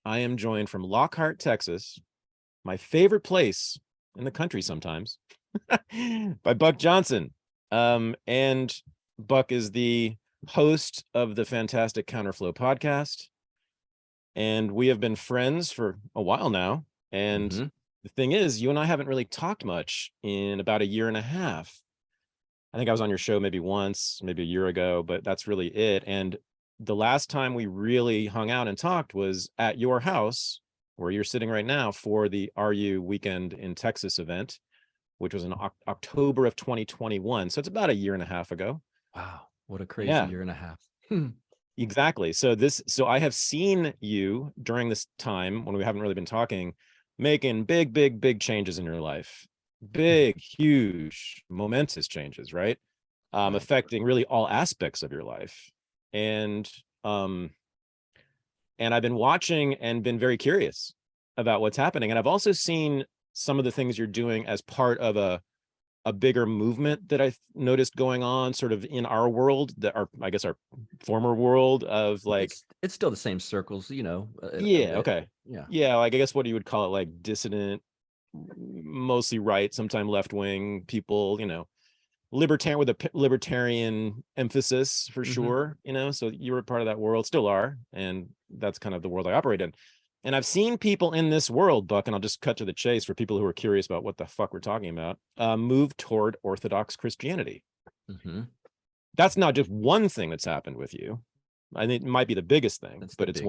I am joined from Lockhart, Texas, my favorite place in the country sometimes, by Buck Johnson. And Buck is the host of the fantastic Counterflow podcast. And we have been friends for a while now. And the thing is, you and I haven't really talked much in about a year and a half. I think I was on your show maybe once, maybe a year ago, but that's really it. And the last time we really hung out and talked was at your house, where you're sitting right now, for the RU Weekend in Texas event, which was in October of 2021. So it's about a year and a half ago. Wow, what a crazy year and a half. Exactly. So I have seen you during this time when we haven't really been talking, making big changes in your life. Big, huge, momentous changes, right? Affecting really all aspects of your life. And I've been watching and been very curious about what's happening. And I've also seen some of the things you're doing as part of a bigger movement that I've noticed going on sort of in our world, that our former world of like, it's still the same circles, okay. Yeah. Like, I guess what you would call it, like dissident, mostly right, sometimes left-wing people, libertarian with a libertarian emphasis for sure, so you were part of that world, still are, and that's kind of the world I operate in. And I've seen people in this world, Buck, and I'll just cut to the chase for people who are curious about what the fuck we're talking about, move toward Orthodox Christianity. That's not just one thing that's happened with you. I think it might be the biggest thing, but it's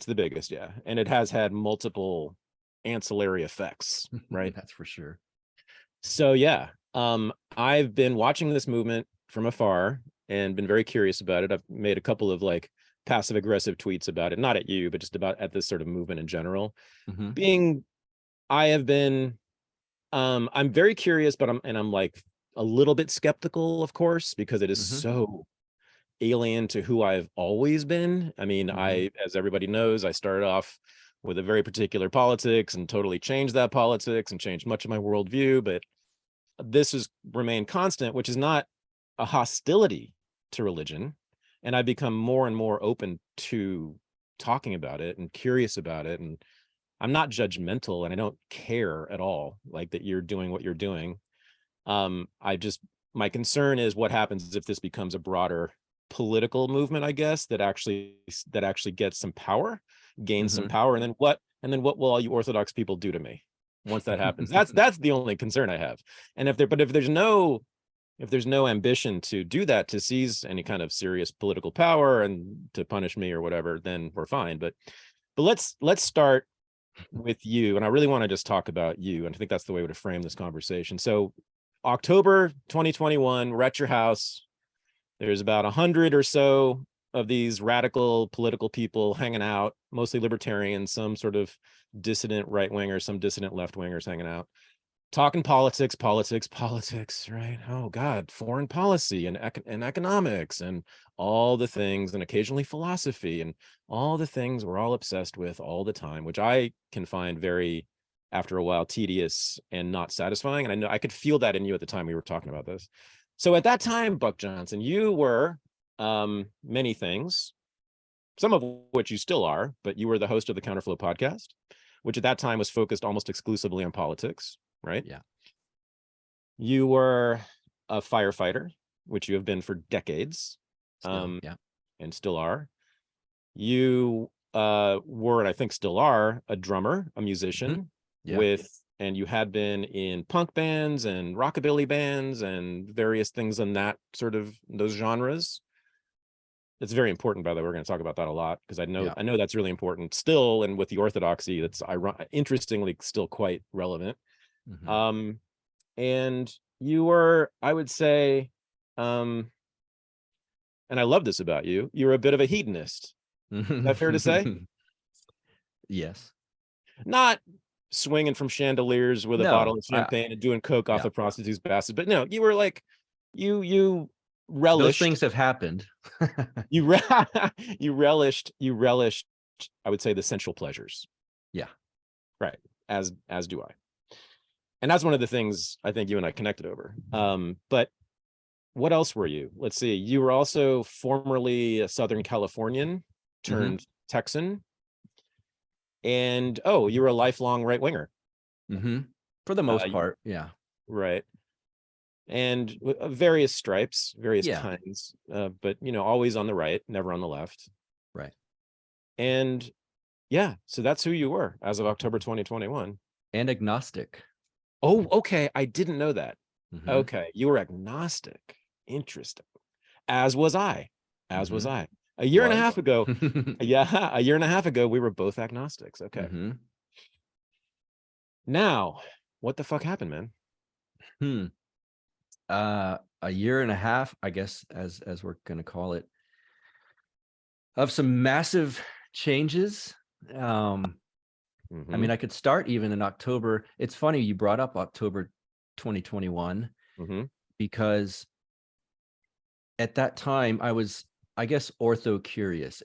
the biggest, yeah. And it has had multiple ancillary effects, right? That's for sure. So yeah, I've been watching this movement from afar and been very curious about it. I've made a couple of like passive aggressive tweets about it, not at you, but just about at this sort of movement in general. I'm very curious, but I'm like a little bit skeptical, of course, because it is so alien to who I've always been. I mean, as everybody knows, I started off with a very particular politics and totally changed that politics and changed much of my worldview, but this has remained constant, which is not a hostility to religion. And I've become more and more open to talking about it and curious about it. And I'm not judgmental, and I don't care at all, like, that you're doing what you're doing. My concern is what happens if this becomes a broader political movement, I guess, that actually gets some power, gains some power. And then what will all you Orthodox people do to me once that happens? That's the only concern I have. And if there's no ambition to do that, to seize any kind of serious political power and to punish me or whatever, then we're fine. But let's start with you. And I really want to just talk about you. And I think that's the way to frame this conversation. So October 2021, we're at your house. There's about 100 or so of these radical political people hanging out, mostly libertarians, some sort of dissident right-wingers, some dissident left-wingers hanging out, talking politics, right? Oh God, foreign policy and economics and all the things, and occasionally philosophy and all the things we're all obsessed with all the time, which I can find very, after a while, tedious and not satisfying. And I know I could feel that in you at the time we were talking about this. So at that time, Buck Johnson, you were many things, some of which you still are, but you were the host of the Counterflow podcast, which at that time was focused almost exclusively on politics, right? Yeah. You were a firefighter, which you have been for decades, and still are. You were, and I think still are, a drummer, a musician, and you had been in punk bands and rockabilly bands and various things in that sort of those genres. It's very important, by the way. We're going to talk about that a lot, because I know that's really important still, and with the Orthodoxy, that's interestingly still quite relevant. And you were, I would say, and I love this about you, you're a bit of a hedonist. Is that fair to say? Yes. Not swinging from chandeliers with a bottle of champagne and doing coke off the prostitute's basket, but no, you were like, you relished. Those things have happened. you relished, I would say, the sensual pleasures. Yeah. Right. As do I. And that's one of the things I think you and I connected over. But what else were you? Let's see. You were also formerly a Southern Californian turned Texan. And oh, you were a lifelong right winger. For the most You- part, yeah. right. And various stripes, various Yeah. kinds, but always on the right, never on the left. Right. And yeah, so that's who you were as of October 2021. And agnostic. Oh, okay. I didn't know that. Mhm. Okay, you were agnostic. Interesting. As was I. As was I. A year and a half ago. Yeah, a year and a half ago, we were both agnostics. Okay. Now, what the fuck happened, man? A year and a half, I guess, as we're going to call it, of some massive changes. I mean, I could start even in October. It's funny you brought up October 2021 because at that time I was, I guess, ortho curious.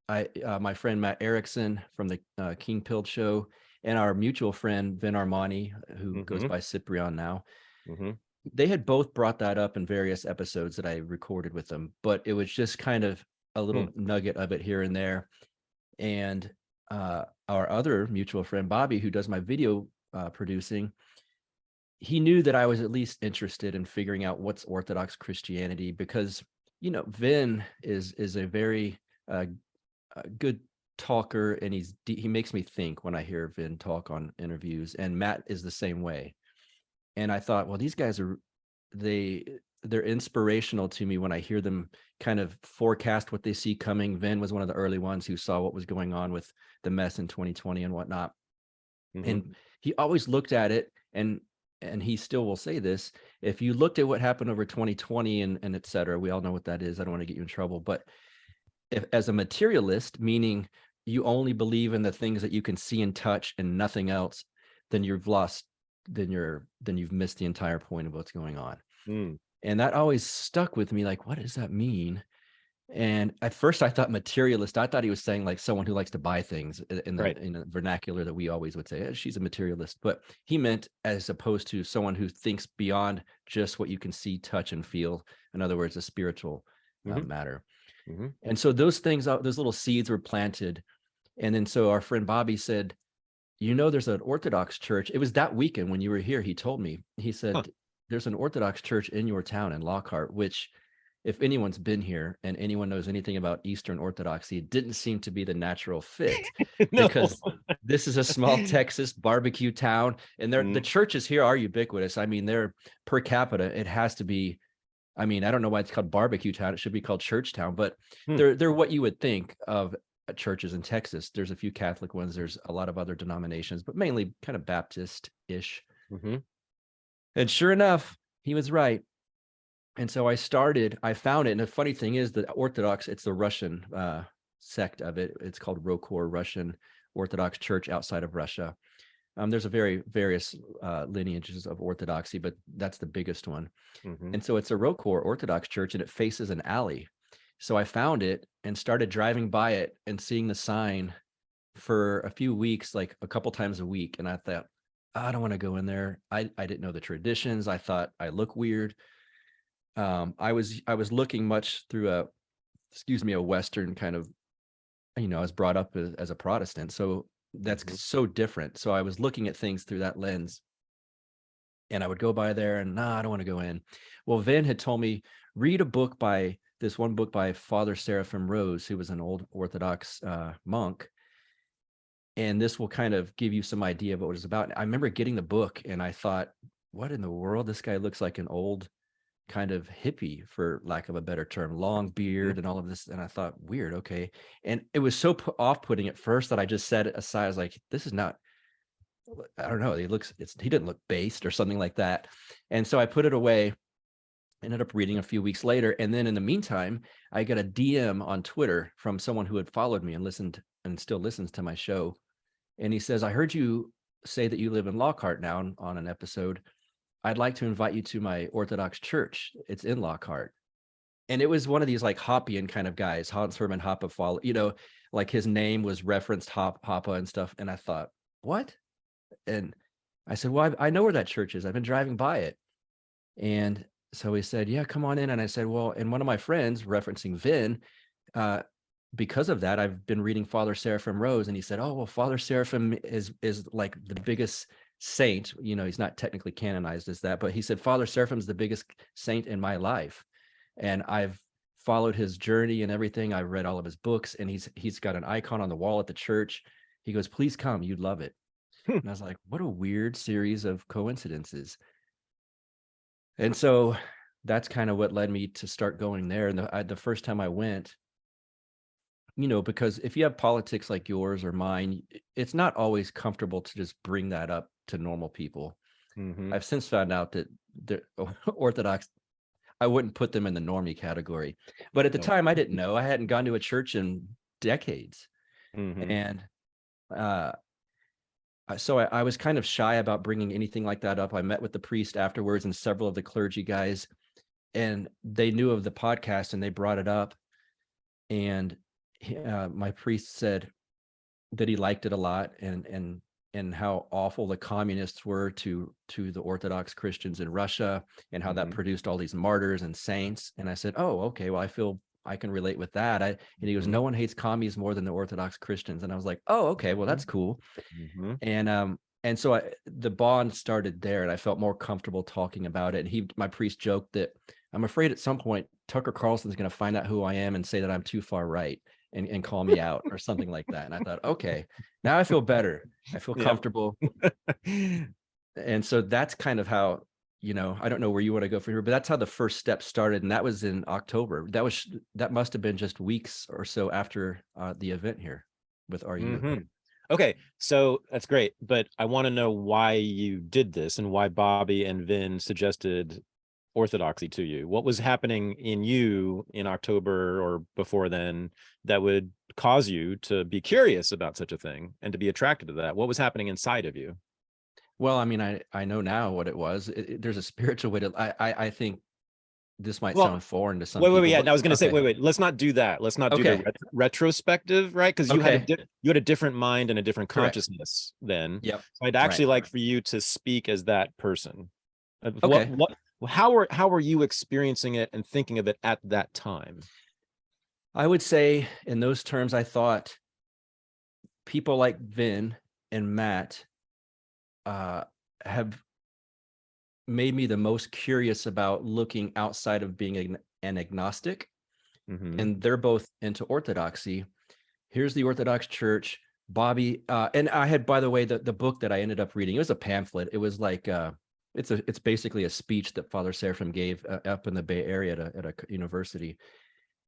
My friend Matt Erickson from the King Pill show, and our mutual friend Vin Armani, who goes by Cyprian now. They had both brought that up in various episodes that I recorded with them, but it was just kind of a little nugget of it here and there. And our other mutual friend, Bobby, who does my video producing, he knew that I was at least interested in figuring out what's Orthodox Christianity, because, Vin is a very good talker, and he makes me think when I hear Vin talk on interviews, and Matt is the same way. And I thought, well, these guys they're inspirational to me when I hear them kind of forecast what they see coming. Vin was one of the early ones who saw what was going on with the mess in 2020 and whatnot. And he always looked at it, and he still will say this: if you looked at what happened over 2020 and et cetera, we all know what that is. I don't want to get you in trouble, but as a materialist, meaning you only believe in the things that you can see and touch and nothing else, then you've missed the entire point of what's going on. And that always stuck with me. Like, what does that mean? And at first I thought materialist. I thought he was saying like someone who likes to buy things in the vernacular that we always would say, she's a materialist. But he meant as opposed to someone who thinks beyond just what you can see, touch, and feel. In other words, a spiritual matter. And so those little seeds were planted. And then so our friend Bobby said, there's an Orthodox church. It was that weekend when you were here. He told me, he said, there's an Orthodox church in your town in Lockhart, which, if anyone's been here and anyone knows anything about Eastern Orthodoxy, it didn't seem to be the natural fit. Because this is a small Texas barbecue town, and the churches here are ubiquitous. I mean, they're per capita. It has to be. I mean, I don't know why it's called barbecue town. It should be called church town, but they're what you would think of churches in Texas. There's a few Catholic ones. There's a lot of other denominations, but mainly kind of Baptist-ish. And sure enough, he was right. And so I found it. And the funny thing is that Orthodox, it's the Russian sect of it. It's called Rokor, Russian Orthodox Church outside of Russia. There's various lineages of Orthodoxy, but that's the biggest one. And so it's a Rokor Orthodox church, and it faces an alley. So I found it and started driving by it and seeing the sign for a few weeks, like a couple times a week. And I thought, I don't want to go in there. I didn't know the traditions. I thought I look weird. I was looking much through a Western kind of, I was brought up as a Protestant. So that's so different. So I was looking at things through that lens, and I would go by there and I don't want to go in. Well, Vin had told me, read this one book by Father Seraphim Rose, who was an old Orthodox monk. And this will kind of give you some idea of what it was about. I remember getting the book and I thought, what in the world? This guy looks like an old kind of hippie, for lack of a better term, long beard and all of this. And I thought, weird. Okay. And it was so off-putting at first that I just set it aside. I was like, this is not, I don't know. He didn't look based or something like that. And so I put it away, ended up reading a few weeks later. And then in the meantime, I got a DM on Twitter from someone who had followed me and listened and still listens to my show. And he says, I heard you say that you live in Lockhart now on an episode. I'd like to invite you to my Orthodox church. It's in Lockhart. And it was one of these like Hoppian kind of guys, Hans Hermann Hoppe follow, like his name was referenced Hoppe and stuff. And I thought, what? And I said, well, I know where that church is. I've been driving by it. And so he said, yeah, come on in. And I said, well, and one of my friends, referencing Vin, because of that, I've been reading Father Seraphim Rose, and he said, "Oh, well, Father Seraphim is like the biggest saint. He's not technically canonized as that, but he said Father Seraphim's the biggest saint in my life, and I've followed his journey and everything. I've read all of his books, and he's got an icon on the wall at the church. He goes, please come, you'd love it." And I was like, what a weird series of coincidences. And so that's kind of what led me to start going there. And the first time I went, because if you have politics like yours or mine, it's not always comfortable to just bring that up to normal people. I've since found out that the Orthodox, I wouldn't put them in the normie category. But at the time, I didn't know. I hadn't gone to a church in decades. And so I was kind of shy about bringing anything like that up. I met with the priest afterwards and several of the clergy guys, and they knew of the podcast and they brought it up. And my priest said that he liked it a lot, and how awful the communists were to the Orthodox Christians in Russia, and how that produced all these martyrs and saints. And I said, oh, okay, well, I feel I can relate with that. And he goes, no one hates commies more than the Orthodox Christians. And I was like, oh, okay, well, that's cool. And so the bond started there, and I felt more comfortable talking about it. And my priest joked that I'm afraid at some point Tucker Carlson's going to find out who I am and say that I'm too far right and call me out or something like that. And I thought, okay, now I feel better. I feel comfortable. And so that's kind of how, I don't know where you want to go from here, but that's how the first step started. And that was in October. That must have been just weeks or so after the event here with RU. Okay, so that's great, but I want to know why you did this and why Bobby and Vin suggested orthodoxy to you. What was happening in you in October or before then that would cause you to be curious about such a thing and to be attracted to that? What was happening inside of you? Well, I mean, I know now what it was. There's a spiritual way to, I think this might sound foreign to some people. Wait, yeah. I was going to say, wait, let's not do that. Let's not do the retrospective, right? Because you had a different mind and a different consciousness then. Yep. So I'd actually like for you to speak as that person. Okay. How were you experiencing it and thinking of it at that time? I would say in those terms, I thought people like Vin and Matt have made me the most curious about looking outside of being an agnostic. And they're both into orthodoxy. Here's the Orthodox Church. Bobby, and I had, by the way, the book that I ended up reading, it was a pamphlet. It was like it's basically a speech that Father Seraphim gave up in the Bay Area at a university.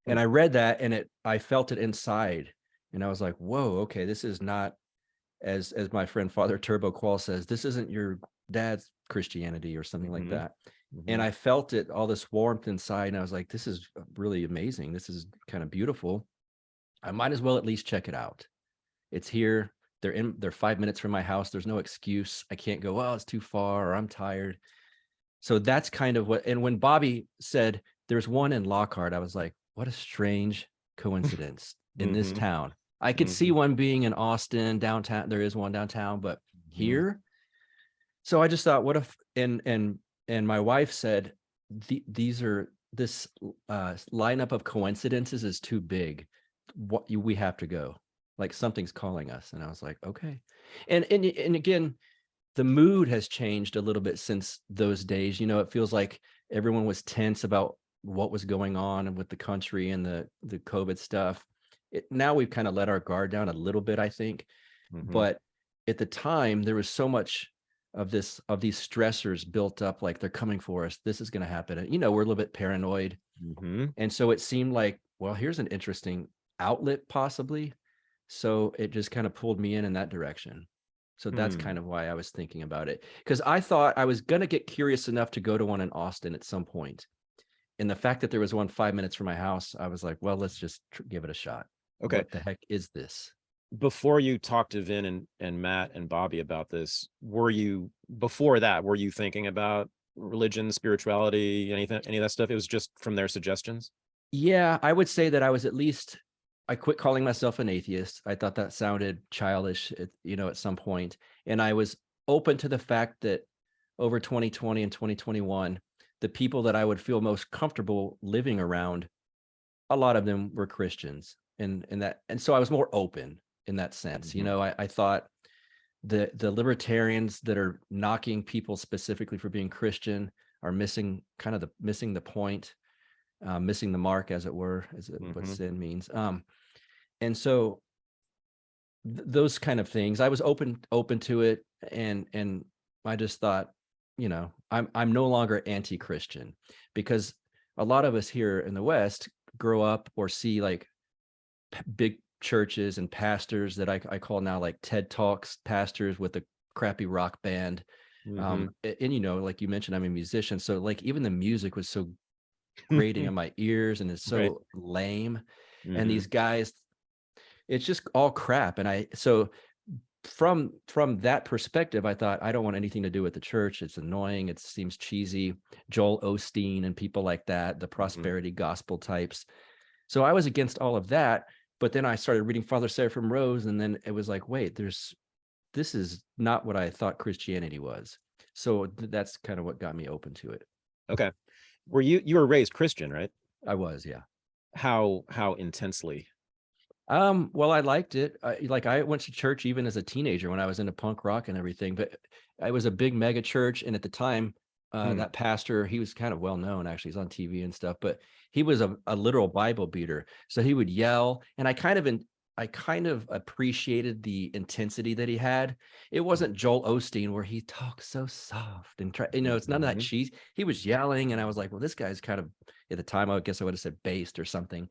And I read that, and I felt it inside, and I was like, whoa, okay, this is not, as my friend Father Turbo Qual says, this isn't your dad's Christianity or something like that. And I felt it, all this warmth inside, and I was like, this is really amazing. This is kind of beautiful. I might as well at least check it out. It's here. They're 5 minutes from my house. There's no excuse. I can't go, well, it's too far, or I'm tired. So that's kind of what, and when Bobby said there's one in Lockhart, I was like, what a strange coincidence in this town. I could see one being in Austin downtown. There is one downtown, but here. So I just thought, what if, and my wife said, this lineup of coincidences is too big. We have to go. Like something's calling us. And I was like, okay. And again, the mood has changed a little bit since those days. It feels like everyone was tense about what was going on with the country and the COVID stuff. Now we've kind of let our guard down a little bit, I think. But at the time, there was so much of these stressors built up, like they're coming for us. This is going to happen. And, we're a little bit paranoid. And so it seemed like, well, here's an interesting outlet possibly. So it just kind of pulled me in that direction. So that's kind of why I was thinking about it, because I thought I was going to get curious enough to go to one in Austin at some point. And the fact that there was one 5 minutes from my house, I was like, well, let's just give it a shot. Okay. What the heck is this? Before you talked to Vin and Matt and Bobby about this, were you thinking about religion, spirituality, any of that stuff? It was just from their suggestions? Yeah, I would say that I was I quit calling myself an atheist. I thought that sounded childish, at some point. And I was open to the fact that over 2020 and 2021, the people that I would feel most comfortable living around, a lot of them were Christians. and so I was more open in that sense. You know, I thought the libertarians that are knocking people specifically for being Christian are missing the point, missing the mark, as it were, what sin means. And so those kind of things, I was open to it, and I just thought, you know, I'm no longer anti-Christian, because a lot of us here in the West grow up or see like big churches and pastors that I call now like TED Talks pastors with a crappy rock band. And you know, like you mentioned, I'm a musician, so like even the music was so grating on my ears and it's so lame. And these guys, it's just all crap. And so from that perspective, I thought, I don't want anything to do with the church. It's annoying. It seems cheesy. Joel Osteen and people like that, the prosperity gospel types. So I was against all of that. But then I started reading Father Seraphim Rose, and then it was like, wait, this is not what I thought Christianity was. So that's kind of what got me open to it. Okay. You were raised Christian, right? I was, yeah. How intensely? Well, I liked it. I went to church even as a teenager when I was into punk rock and everything, but I was a big mega church. And at the time, that pastor, he was kind of well known, actually. He's on TV and stuff, but he was a literal Bible beater. So he would yell, and I kind of appreciated the intensity that he had. It wasn't Joel Osteen where he talks so soft and it's none of that cheese. He was yelling, and I was like, well, this guy's kind of, at the time, I guess I would have said based or something.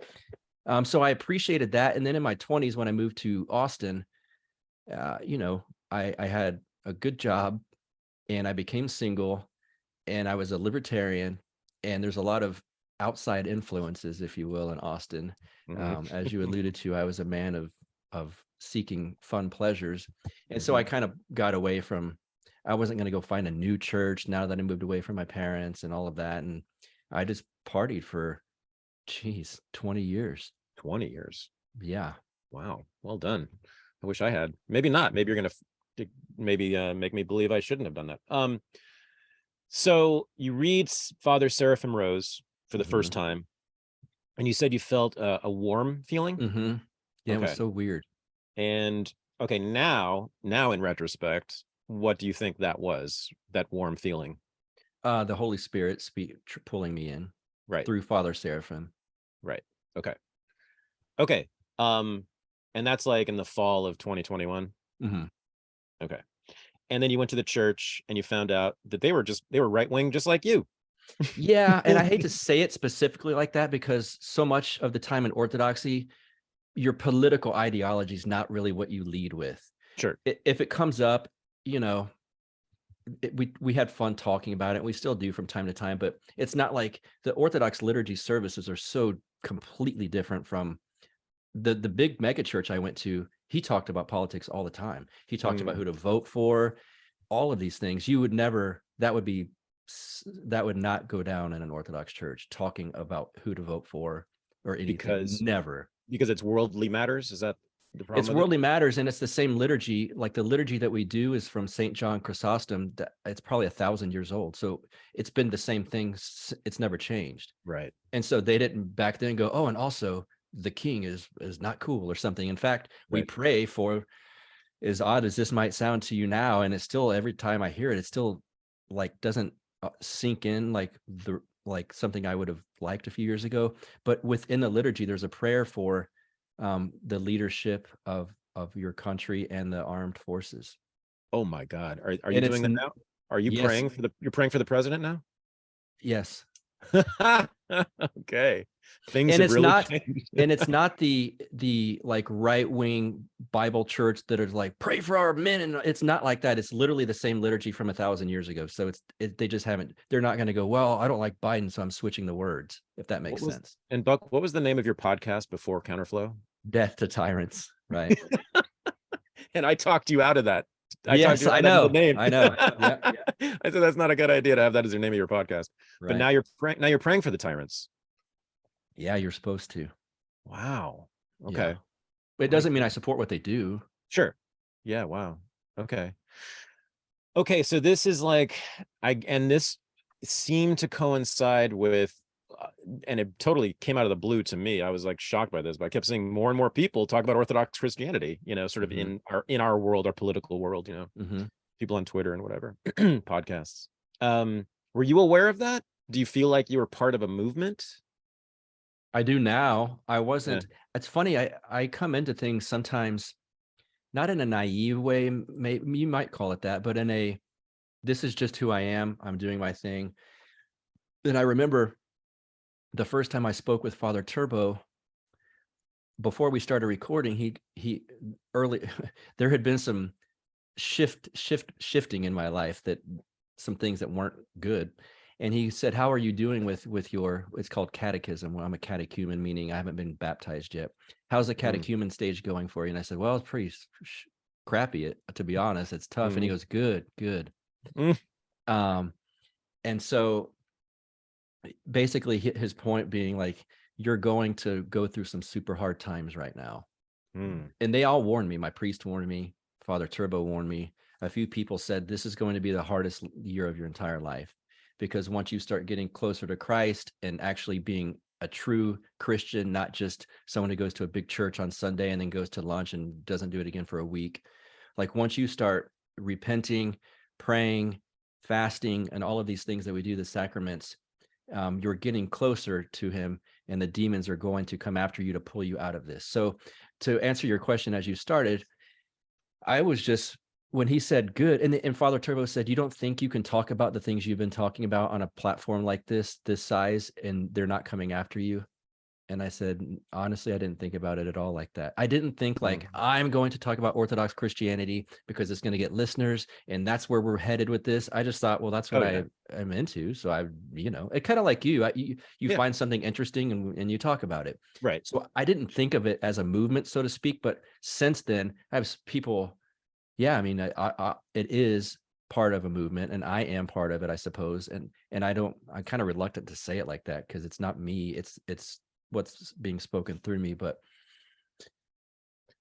So I appreciated that. And then in my 20s, when I moved to Austin, you know, I had a good job, and I became single, and I was a libertarian, and there's a lot of outside influences, if you will, in Austin. As you alluded to, I was a man of seeking fun pleasures. And so I kind of got away from, I wasn't going to go find a new church now that I moved away from my parents and all of that. And I just partied for, 20 years. 20 years. Yeah. Wow. Well done. I wish I had. Maybe not. Maybe you're going to make me believe I shouldn't have done that. So you read Father Seraphim Rose for the first time, and you said you felt a warm feeling. Yeah, okay. It was so weird. And okay, now in retrospect, what do you think that was, that warm feeling? The Holy Spirit pulling me in, right, through Father Seraphim. Right. Okay. And that's like in the fall of 2021. Okay. And then you went to the church, and you found out that they were right wing, just like you. Yeah. And I hate to say it specifically like that, because so much of the time in Orthodoxy, your political ideology is not really what you lead with. Sure. If it comes up, you know, we had fun talking about it. We still do from time to time, but it's not like the Orthodox liturgy services are so completely different from the big mega church I went to. He talked about politics all the time. He talked about who to vote for, all of these things. You would never, that would not go down in an Orthodox church, talking about who to vote for or anything. Never. Because it's worldly matters. Is that the problem? It's worldly matters, and it's the same liturgy. Like the liturgy that we do is from St. John Chrysostom. It's probably 1,000 years old. So it's been the same thing. It's never changed. Right. And so they didn't back then go, oh, and also the king is not cool or something. In fact, we pray for, as odd as this might sound to you now, and it's still, every time I hear it, it still like doesn't sink in like something I would have liked a few years ago. But within the liturgy, there's a prayer for the leadership of your country and the armed forces. Oh my God. Are you doing that now? Are you praying you're praying for the president now? Yes. Okay. Things and have it's really not changed. And it's not the like right-wing Bible church that are like, pray for our men, and it's not like that. It's literally the same liturgy from 1,000 years ago. So they just haven't, they're not going to go, well, I don't like Biden, so I'm switching the words, if that makes sense. And Buck, what was the name of your podcast before Counterflow? Death to Tyrants, right? And I talked you out of that. Yes, I know. Name. I know. Yeah. I said that's not a good idea to have that as your name of your podcast. Right. But now you're praying for the tyrants. Yeah, you're supposed to. Wow. Okay. Yeah. It doesn't mean I support what they do. Sure. Yeah. Wow. Okay. Okay. So this is like, this seemed to coincide with and it totally came out of the blue to me. I was like shocked by this, but I kept seeing more and more people talk about Orthodox Christianity, sort of in our world, our political world, people on Twitter and whatever, podcasts. Were you aware of that? Do you feel like you were part of a movement? I do now. I wasn't. It's funny. I come into things sometimes not in a naive way, you might call it that, but in a, this is just who I am. I'm doing my thing. Then I remember the first time I spoke with Father Turbo, before we started recording, he early, there had been some shifting in my life, that some things that weren't good. And he said, how are you doing with your, it's called catechism. Well, I'm a catechumen, meaning I haven't been baptized yet. How's the catechumen stage going for you? And I said, well, it's pretty crappy, to be honest. It's tough. And he goes, good. And so basically his point being like, you're going to go through some super hard times right now. And they all warned me. My priest warned me. Father Turbo warned me. A few people said, this is going to be the hardest year of your entire life. Because once you start getting closer to Christ and actually being a true Christian, not just someone who goes to a big church on Sunday and then goes to lunch and doesn't do it again for a week. Like once you start repenting, praying, fasting, and all of these things that we do, the sacraments, you're getting closer to him, and the demons are going to come after you to pull you out of this. So to answer your question, as you started, I was just, when he said good, and Father Turbo said, you don't think you can talk about the things you've been talking about on a platform like this size, and they're not coming after you? And I said, honestly, I didn't think about it at all like that. I didn't think like, I'm going to talk about Orthodox Christianity because it's going to get listeners, and that's where we're headed with this. I just thought, well, that's what I'm into. So it kind of like you find something interesting and you talk about it. Right. So I didn't think of it as a movement, so to speak. But since then, I have people, it is part of a movement, and I am part of it, I suppose. And I'm kind of reluctant to say it like that, because it's not me. It's what's being spoken through me. But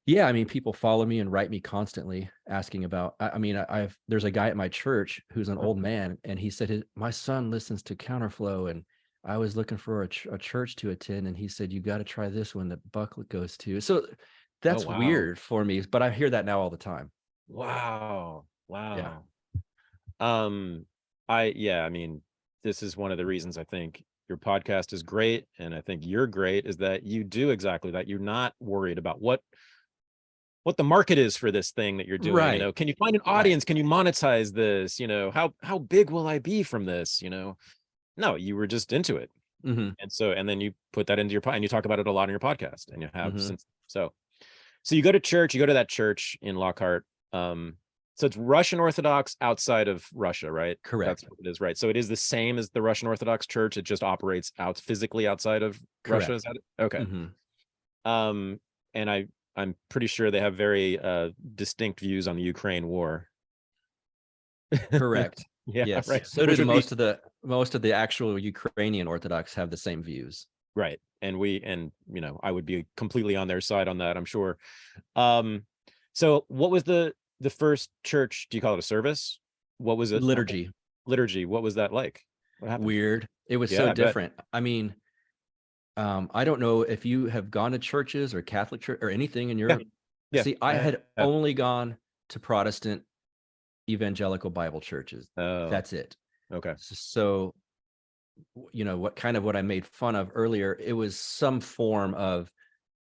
people follow me and write me constantly asking about, there's a guy at my church who's an old man, and he said my son listens to Counterflow, and I was looking for a church to attend, and he said, you got to try this one that Buck goes to. So that's weird for me, but I hear that now all the time. Wow. Yeah. This is one of the reasons I think your podcast is great, and I think you're great, is that you do exactly that. You're not worried about what the market is for this thing that you're doing. Right. Can you find an audience? Can you monetize this? How big will I be from this? No, you were just into it. And then you put that into your, and you talk about it a lot in your podcast, and you have since. So you go to church, you go to that church in Lockhart. So it's Russian Orthodox outside of Russia, right? Correct. That's what it is, right? So it is the same as the Russian Orthodox Church. It just operates physically outside of Russia. Is that it? Okay. And I'm pretty sure they have very distinct views on the Ukraine war. Correct. Yes. Right. So do most of the actual Ukrainian Orthodox have the same views. Right. And I would be completely on their side on that, I'm sure. So what was the first church? Do you call it a service? What was it? Liturgy. What was that like? What happened? Weird. It was so different. I don't know if you have gone to churches or Catholic church or anything in your. See, I had only gone to Protestant evangelical Bible churches. That's it. Okay. So, what I made fun of earlier, it was some form of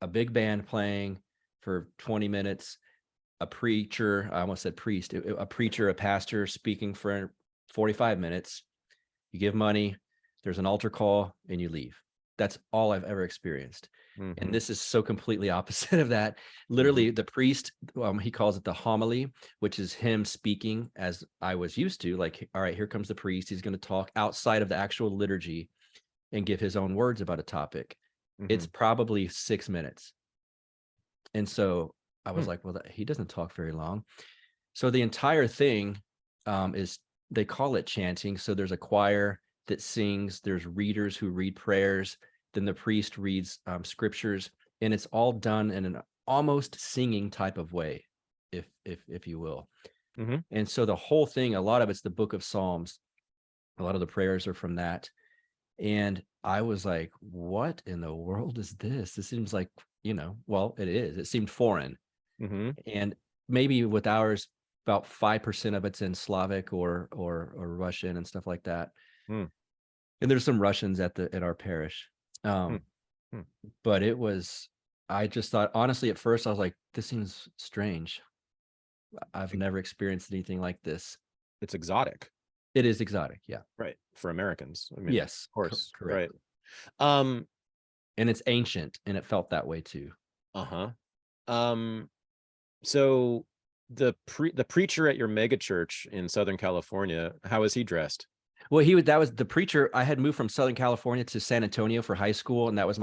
a big band playing for 20 minutes, a preacher, I almost said priest, a preacher, a pastor speaking for 45 minutes. You give money, there's an altar call, and you leave. That's all I've ever experienced. And this is so completely opposite of that. Literally, the priest, he calls it the homily, which is him speaking as I was used to. Like, all right, here comes the priest. He's going to talk outside of the actual liturgy and give his own words about a topic. It's probably 6 minutes. And so I was like, well, he doesn't talk very long. So the entire thing is, they call it chanting. So there's a choir that sings, there's readers who read prayers, then the priest reads scriptures, and it's all done in an almost singing type of way, if you will. And so the whole thing, a lot of it's the book of Psalms. A lot of the prayers are from that. And I was like, what in the world is this? This seems like, well, it is. It seemed foreign. Mm-hmm. And maybe with ours, about 5% of it's in Slavic or Russian and stuff like that. Mm. And there's some Russians at our parish. Mm. Mm. But I just thought, honestly, at first I was like, this seems strange. I've never experienced anything like this. It's exotic. It is exotic. Yeah. Right. For Americans. I mean, Yes. of course. Correct. Right. And it's ancient, and it felt that way too. Uh-huh. So the preacher at your mega church in Southern California, how is he dressed? Well, that was the preacher. I had moved from Southern California to San Antonio for high school, and that was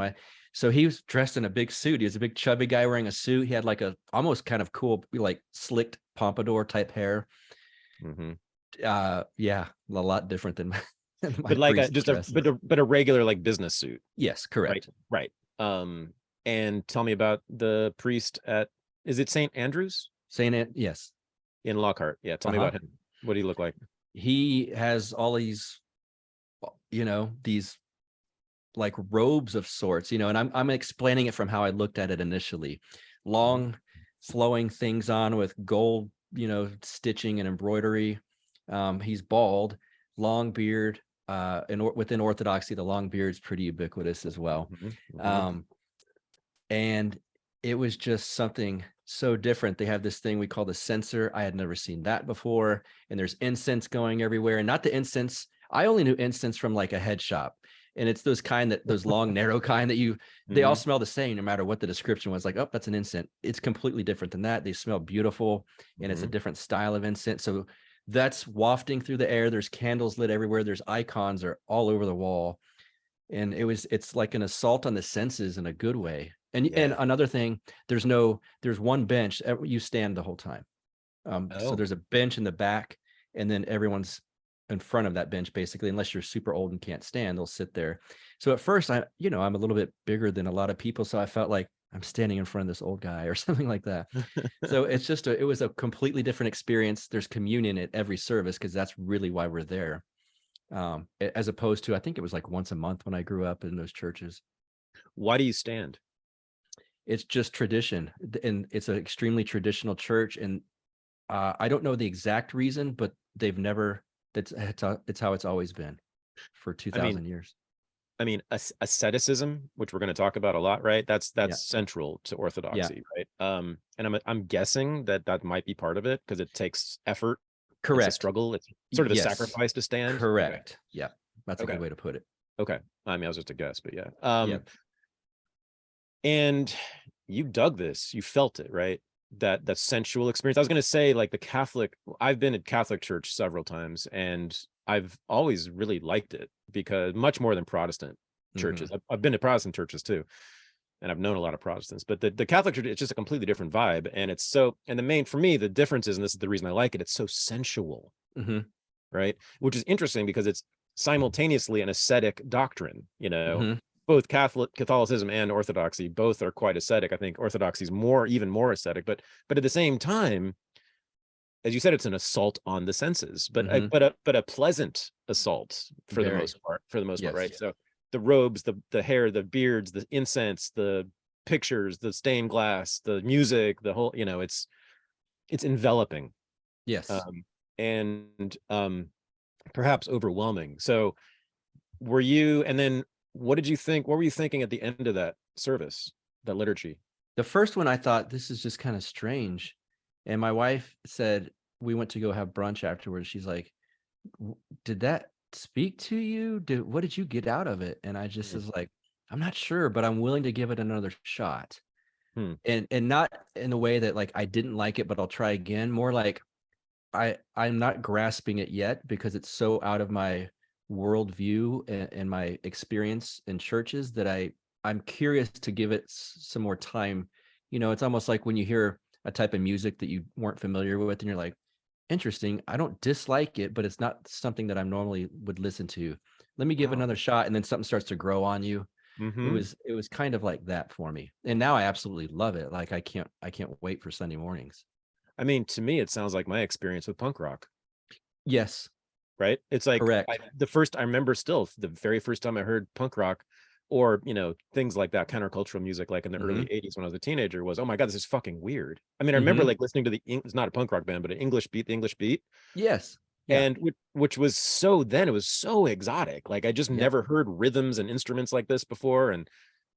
so he was dressed in a big suit. He was a big chubby guy wearing a suit. He had like a almost kind of cool, like slicked pompadour type hair. Mm-hmm. Yeah, a lot different than my But like dress. but a regular like business suit. Yes, correct. Right. And tell me about the priest is it St. Andrews? Yes. In Lockhart. Yeah. Tell me about him. What do you look like? He has all these, these like robes of sorts, and I'm explaining it from how I looked at it initially. Long flowing things on with gold, stitching and embroidery. He's bald, long beard. Within Orthodoxy, the long beard is pretty ubiquitous as well. And it was just something so different. They have this thing we call the censer. I had never seen that before. And there's incense going everywhere. And not the incense. I only knew incense from like a head shop. And it's those long, narrow kind that they all smell the same, no matter what the description was. Like, oh, that's an incense. It's completely different than that. They smell beautiful, and it's a different style of incense. So that's wafting through the air. There's candles lit everywhere. There's icons are all over the wall. And it's like an assault on the senses in a good way. And another thing, there's one bench. You stand the whole time. So there's a bench in the back, and then everyone's in front of that bench, basically, unless you're super old and can't stand, they'll sit there. So at first, I'm a little bit bigger than a lot of people. So I felt like I'm standing in front of this old guy or something like that. So it's just it was a completely different experience. There's communion at every service, because that's really why we're there. As opposed to, I think it was like once a month when I grew up in those churches. Why do you stand? It's just tradition, and it's an extremely traditional church. And I don't know the exact reason, but they've never. It's how it's always been for 2,000 years. I mean, asceticism, which we're going to talk about a lot, right? That's central to Orthodoxy, right? And I'm guessing that might be part of it, because it takes effort. Correct. It's a struggle. It's sort of a sacrifice to stand. Correct. Okay. Yeah, that's a good way to put it. Okay. I mean, I was just a guess, but yeah. And you dug this. You felt it, right? That sensual experience. I was going to say, like, I've been at Catholic church several times, and I've always really liked it, because much more than Protestant churches. I've been to Protestant churches too, and I've known a lot of Protestants, but the Catholic church, it's just a completely different vibe. And for me, the difference is, and this is the reason I like it, it's so sensual, right? Which is interesting, because it's simultaneously an ascetic doctrine, both Catholicism and Orthodoxy, both are quite ascetic. I think Orthodoxy is even more ascetic, but at the same time, as you said, it's an assault on the senses, but a pleasant assault for the most part, right? So the robes, the hair, the beards, the incense, the pictures, the stained glass, the music, the whole, it's enveloping. Yes. And perhaps overwhelming. So and then what did you think? What were you thinking at the end of that service, that liturgy? The first one, I thought, this is just kind of strange. And my wife said, we went to go have brunch afterwards. She's like, did that speak to you? What did you get out of it? And I just was like, I'm not sure, but I'm willing to give it another shot. And not in a way that like I didn't like it, but I'll try again. More like I'm not grasping it yet, because it's so out of my worldview and my experience in churches that I'm curious to give it some more time. It's almost like when you hear a type of music that you weren't familiar with, and you're like, interesting. I don't dislike it, but it's not something that I normally would listen to. Let me give it another shot. And then something starts to grow on you. It was kind of like that for me. And now I absolutely love it. Like I can't wait for Sunday mornings. I mean, to me, it sounds like my experience with punk rock. Yes. right? It's like Correct. I remember still the very first time I heard punk rock or, things like that, countercultural music, like in the early 80s when I was a teenager, was, oh my God, this is fucking weird. I mean, I remember like listening to it's not a punk rock band, but an English Beat, the English Beat. Yes. Yeah. And which was it was so exotic. Like I just Yep. never heard rhythms and instruments like this before. And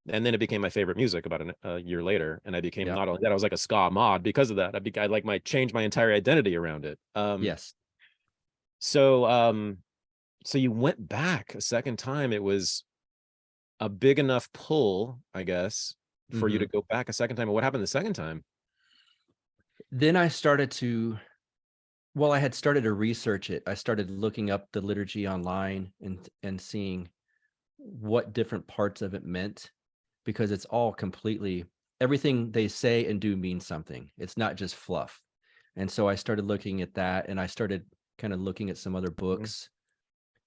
then it became my favorite music about a year later. And I became, Yep. not only that, I was like a ska mod because of that. I like changed my entire identity around it. Yes. So so you went back a second time. It was a big enough pull, I guess, for you to go back a second time. What happened the second time? Then I started to, well, I had started to research it. I started looking up the liturgy online and seeing what different parts of it meant, because it's all completely, everything they say and do means something. It's not just fluff. And so I started looking at that, and I started kind of looking at some other books.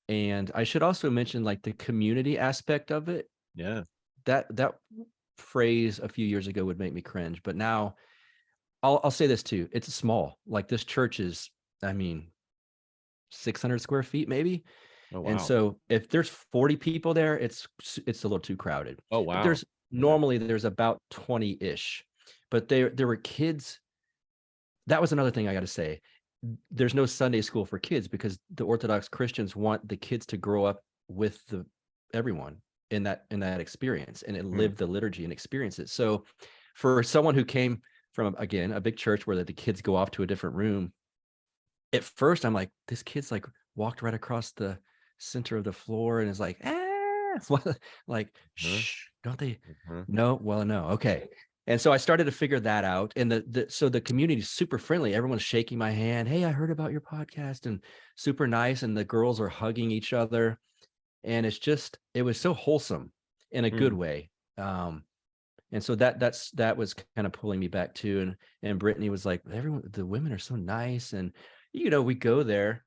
And I should also mention like the community aspect of it. Yeah. That phrase a few years ago would make me cringe, but now I'll say this too. It's small. Like this church is, I mean, 600 square feet maybe. Oh, And wow. so if there's 40 people there, it's a little too crowded. Oh, But wow. there's normally there's about 20-ish. But there were kids. That was another thing I got to say. There's no Sunday school for kids because the Orthodox Christians want the kids to grow up with everyone in that experience and live the liturgy and experience it. So for someone who came from, again, a big church where the kids go off to a different room, at first I'm like, this kid's like walked right across the center of the floor and is like, like, shh, don't they? No, well, no. Okay. And so I started to figure that out. And so the community is super friendly. Everyone's shaking my hand. Hey, I heard about your podcast, and super nice. And the girls are hugging each other. And it was so wholesome in a good way. And so that was kind of pulling me back too. And Brittany was like, the women are so nice. And, we go there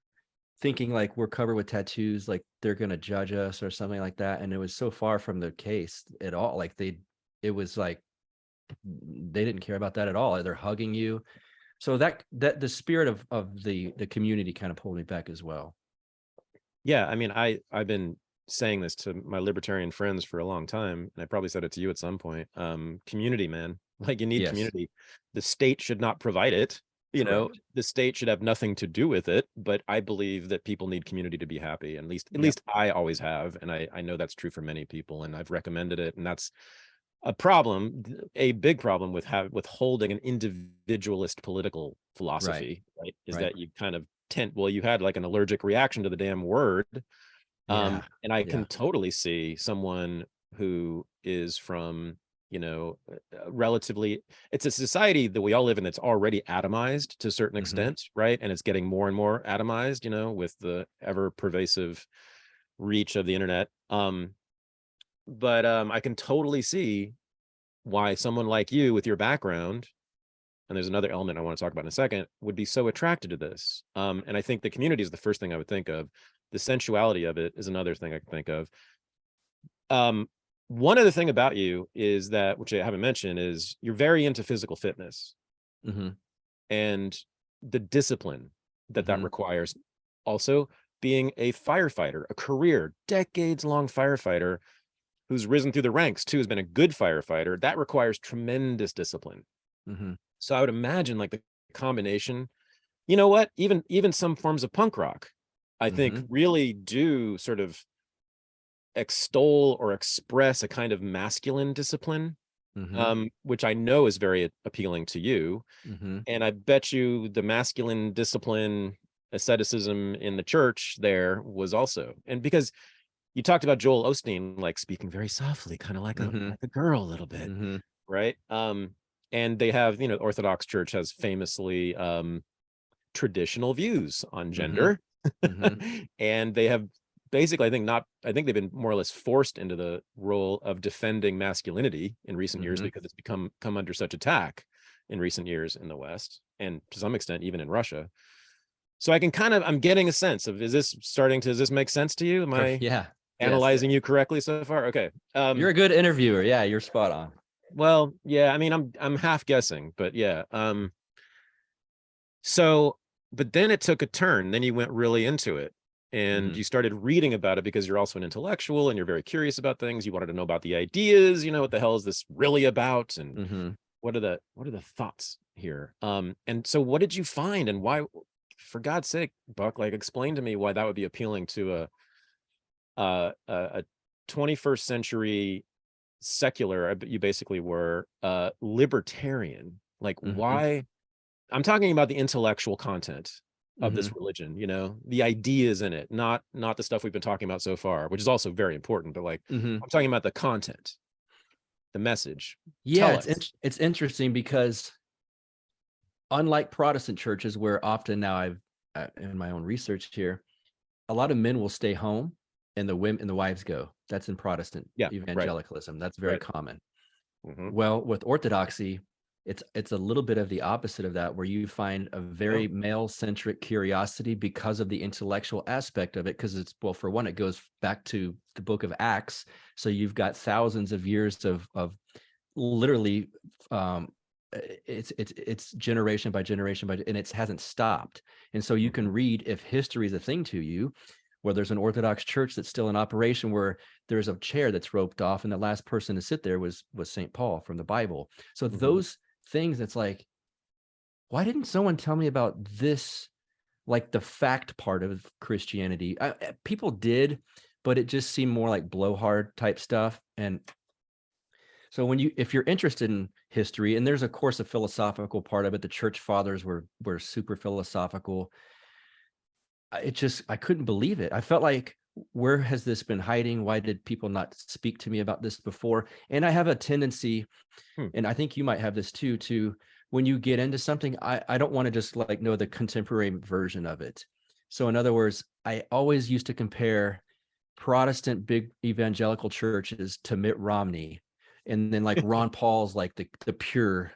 thinking like we're covered with tattoos, like they're going to judge us or something like that. And it was so far from the case at all. Like it was like, they didn't care about that at all. They're hugging you. So that the spirit of the community kind of pulled me back as well. Yeah. I mean, I've been saying this to my libertarian friends for a long time, and I probably said it to you at some point. Community, man. Like you need community. The state should not provide it. The state should have nothing to do with it. But I believe that people need community to be happy. At least I always have. And I know that's true for many people, and I've recommended it. And that's a big problem with holding an individualist political philosophy, right? Is that you kind of you had like an allergic reaction to the damn word. And I can totally see someone who is from, relatively, it's a society that we all live in that's already atomized to a certain extent, right? And it's getting more and more atomized, with the ever pervasive reach of the internet. But I can totally see why someone like you with your background, and there's another element I want to talk about in a second, would be so attracted to this. And I think the community is the first thing I would think of. The sensuality of it is another thing I can think of. One other thing about you is that, which I haven't mentioned, is you're very into physical fitness and the discipline that requires. Also, being a firefighter, a career, decades-long firefighter who's risen through the ranks too, has been a good firefighter. That requires tremendous discipline. So I would imagine like the combination, even some forms of punk rock, I think really do sort of extol or express a kind of masculine discipline, which I know is very appealing to you. And I bet you the masculine discipline, asceticism in the church there was also, and because you talked about Joel Osteen, like speaking very softly, kind of like a girl a little bit, right? And they have, Orthodox Church has famously traditional views on gender. And they have basically, I think they've been more or less forced into the role of defending masculinity in recent years because it's come under such attack in recent years in the West, and to some extent even in Russia. So I'm getting a sense of, does this make sense to you? Am I analyzing you correctly so far? Okay. You're a good interviewer. Yeah, you're spot on. Well, yeah, I mean, I'm half guessing, but yeah. So, but then it took a turn. Then you went really into it. and you started reading about it because you're also an intellectual and you're very curious about things. You wanted to know about the ideas, what the hell is this really about? And what are the thoughts here? And so what did you find, and why, for God's sake, Buck, like, explain to me why that would be appealing to a 21st century secular, you basically were, libertarian. Like, why? I'm talking about the intellectual content of this religion, the ideas in it, not the stuff we've been talking about so far, which is also very important, but like, I'm talking about the content, the message. Yeah, it's interesting because unlike Protestant churches, where often now I've in my own research here, a lot of men will stay home and the women and the wives go. That's in Protestant evangelicalism. That's very common. Well, with Orthodoxy, it's a little bit of the opposite of that, where you find a very male-centric curiosity because of the intellectual aspect of it. Because it's, well, for one, it goes back to the book of Acts. So you've got thousands of years of literally it's generation by generation, and it hasn't stopped. And so you can read, if history is a thing to you, where there's an Orthodox church that's still in operation, where there's a chair that's roped off and the last person to sit there was St. Paul from the Bible. So those things, it's like, why didn't someone tell me about this, like the fact part of Christianity? People did, but it just seemed more like blowhard type stuff. And so if you're interested in history, and there's of course a philosophical part of it, the church fathers were super philosophical. I couldn't believe it. I felt like, where has this been hiding? Why did people not speak to me about this before? And I have a tendency, and I think you might have this too, to when you get into something, I don't want to just like know the contemporary version of it. So in other words, I always used to compare Protestant big evangelical churches to Mitt Romney, and then like Ron Paul's like the pure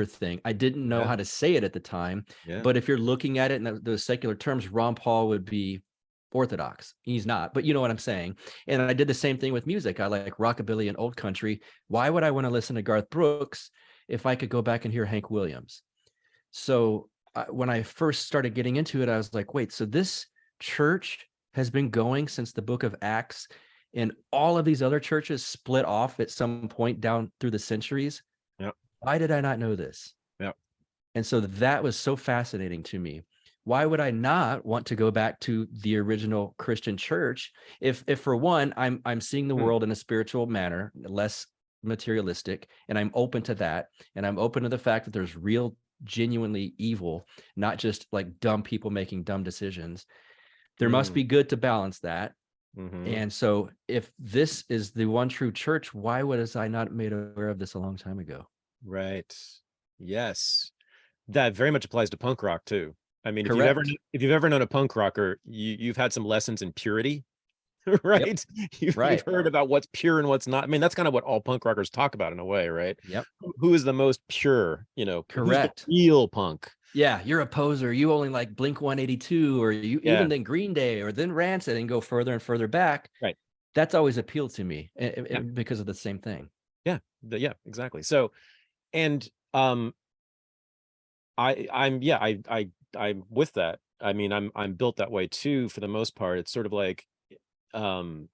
thing. I didn't know how to say it at the time, but if you're looking at it in those secular terms, Ron Paul would be Orthodox. He's not, but you know what I'm saying. And I did the same thing with music. I like rockabilly and old country. Why would I want to listen to Garth Brooks if I could go back and hear Hank Williams? So when I first started getting into it, I was like, wait, so this church has been going since the book of Acts, and all of these other churches split off at some point down through the centuries. Why did I not know this? And so that was so fascinating to me. Why would I not want to go back to the original Christian church if for one, I'm seeing the world in a spiritual manner, less materialistic, and I'm open to that, and I'm open to the fact that there's real, genuinely evil, not just like dumb people making dumb decisions. There must be good to balance that. And so if this is the one true church, why was I not made aware of this a long time ago? Right. Yes. That very much applies to punk rock too. I mean, Correct. if you've ever known a punk rocker, you've had some lessons in purity, right? You've heard about what's pure and what's not. I mean, that's kind of what all punk rockers talk about in a way, right? Who is the most pure, Correct. Who's the real punk? Yeah, you're a poser. You only like Blink 182, or you even then Green Day, or then Rancid, and go further and further back. Right. That's always appealed to me because of the same thing. Yeah, exactly. So, and I'm with that. I mean, I'm built that way too, for the most part. It's sort of like, and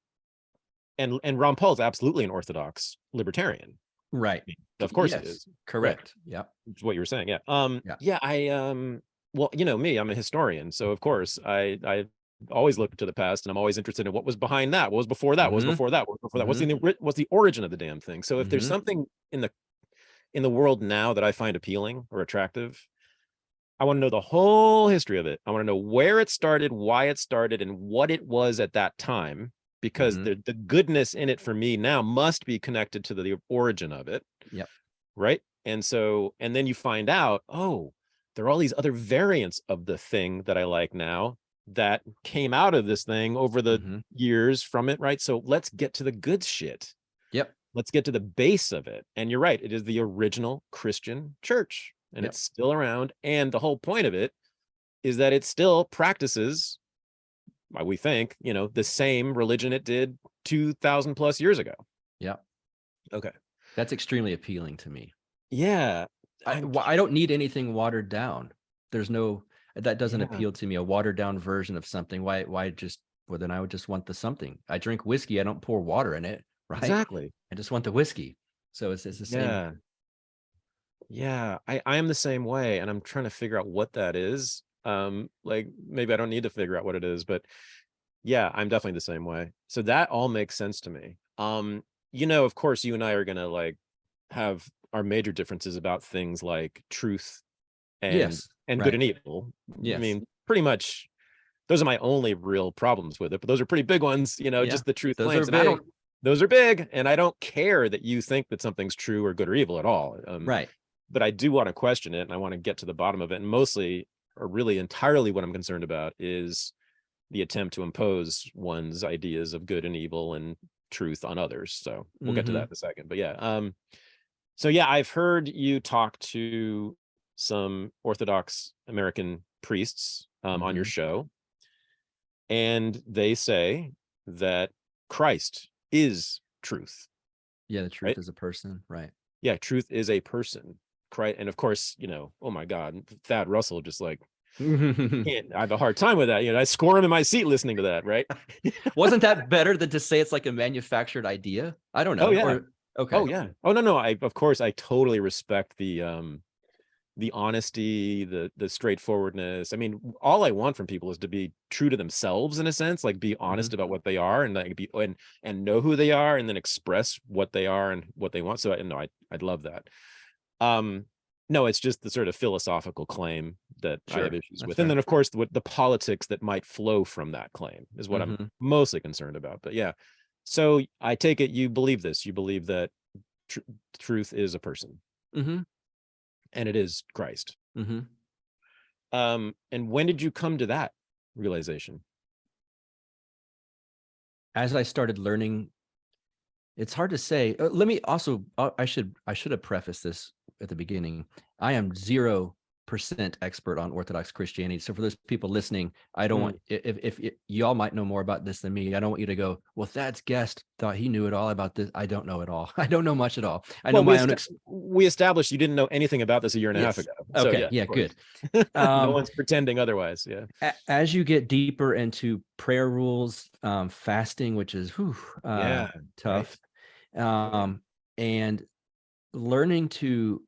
Ron Paul's absolutely an Orthodox libertarian. Right. Of course he is. Correct. Right. Yeah. It's what you were saying. Well, me, I'm a historian. So of course I always look to the past, and I'm always interested in what was behind that. What was before that? What was before that? What was before that? What's the origin of the damn thing? So if there's something in the world now that I find appealing or attractive, I want to know the whole history of it. I want to know where it started, why it started, and what it was at that time, because the goodness in it for me now must be connected to the origin of it. Yep. Right. And then you find out, oh, there are all these other variants of the thing that I like now that came out of this thing over the years from it. Right. So let's get to the good shit. Yep. Let's get to the base of it. And you're right. It is the original Christian church, and it's still around. And the whole point of it is that it still practices, we think, the same religion it did 2,000 plus years ago. Yeah. Okay. That's extremely appealing to me. Yeah. I don't need anything watered down. That doesn't appeal to me, a watered down version of something. Why just well, then I would just want the something. I drink whiskey. I don't pour water in it, right? Exactly. I just want the whiskey. So it's the same. Yeah, I am the same way, and I'm trying to figure out what that is. Like maybe I don't need to figure out what it is, but yeah, I'm definitely the same way. So that all makes sense to me. Of course, you and I are gonna like have our major differences about things like truth and Yes. and good Right. and evil. I Yes. mean, pretty much those are my only real problems with it, but those are pretty big ones, Yeah. just the truth Those are claims. And I big. don't those are big, and I don't care that you think that something's true or good or evil at all. Right. But I do want to question it, and I want to get to the bottom of it. And mostly, or really entirely, what I'm concerned about is the attempt to impose one's ideas of good and evil and truth on others. So we'll get to that in a second. But yeah, so yeah, I've heard you talk to some Orthodox American priests on your show, and they say that Christ is truth. Yeah. The truth Right? is a person. Right. Yeah, truth is a person. Christ, and of course, oh my God, Thad Russell just like can't. I have a hard time with that. I squirm in my seat listening to that. Right? Wasn't that better than to say it's like a manufactured idea? I don't know. Oh yeah. Or okay. Oh yeah. Oh no. Of course I totally respect the honesty, the straightforwardness. I mean, all I want from people is to be true to themselves in a sense, like be honest about what they are, and like be and know who they are, and then express what they are and what they want. So I'd love that. No, it's just the sort of philosophical claim that I have issues with. And then of course the politics that might flow from that claim is what I'm mostly concerned about. But yeah. So I take it you believe this. You believe that truth is a person. And it is Christ. And when did you come to that realization? As I started learning, it's hard to say. Let me also, I should have prefaced this at the beginning. I am 0% expert on Orthodox Christianity. So for those people listening, I don't want, if y'all might know more about this than me, I don't want you to go, well, Thad's guest thought he knew it all about this. I don't know it all. I don't know much at all. I know my own. We established you didn't know anything about this a year and a half ago. So, okay. Yeah. Good. No one's pretending otherwise. Yeah. As you get deeper into prayer rules, fasting, which is tough. Right. And learning to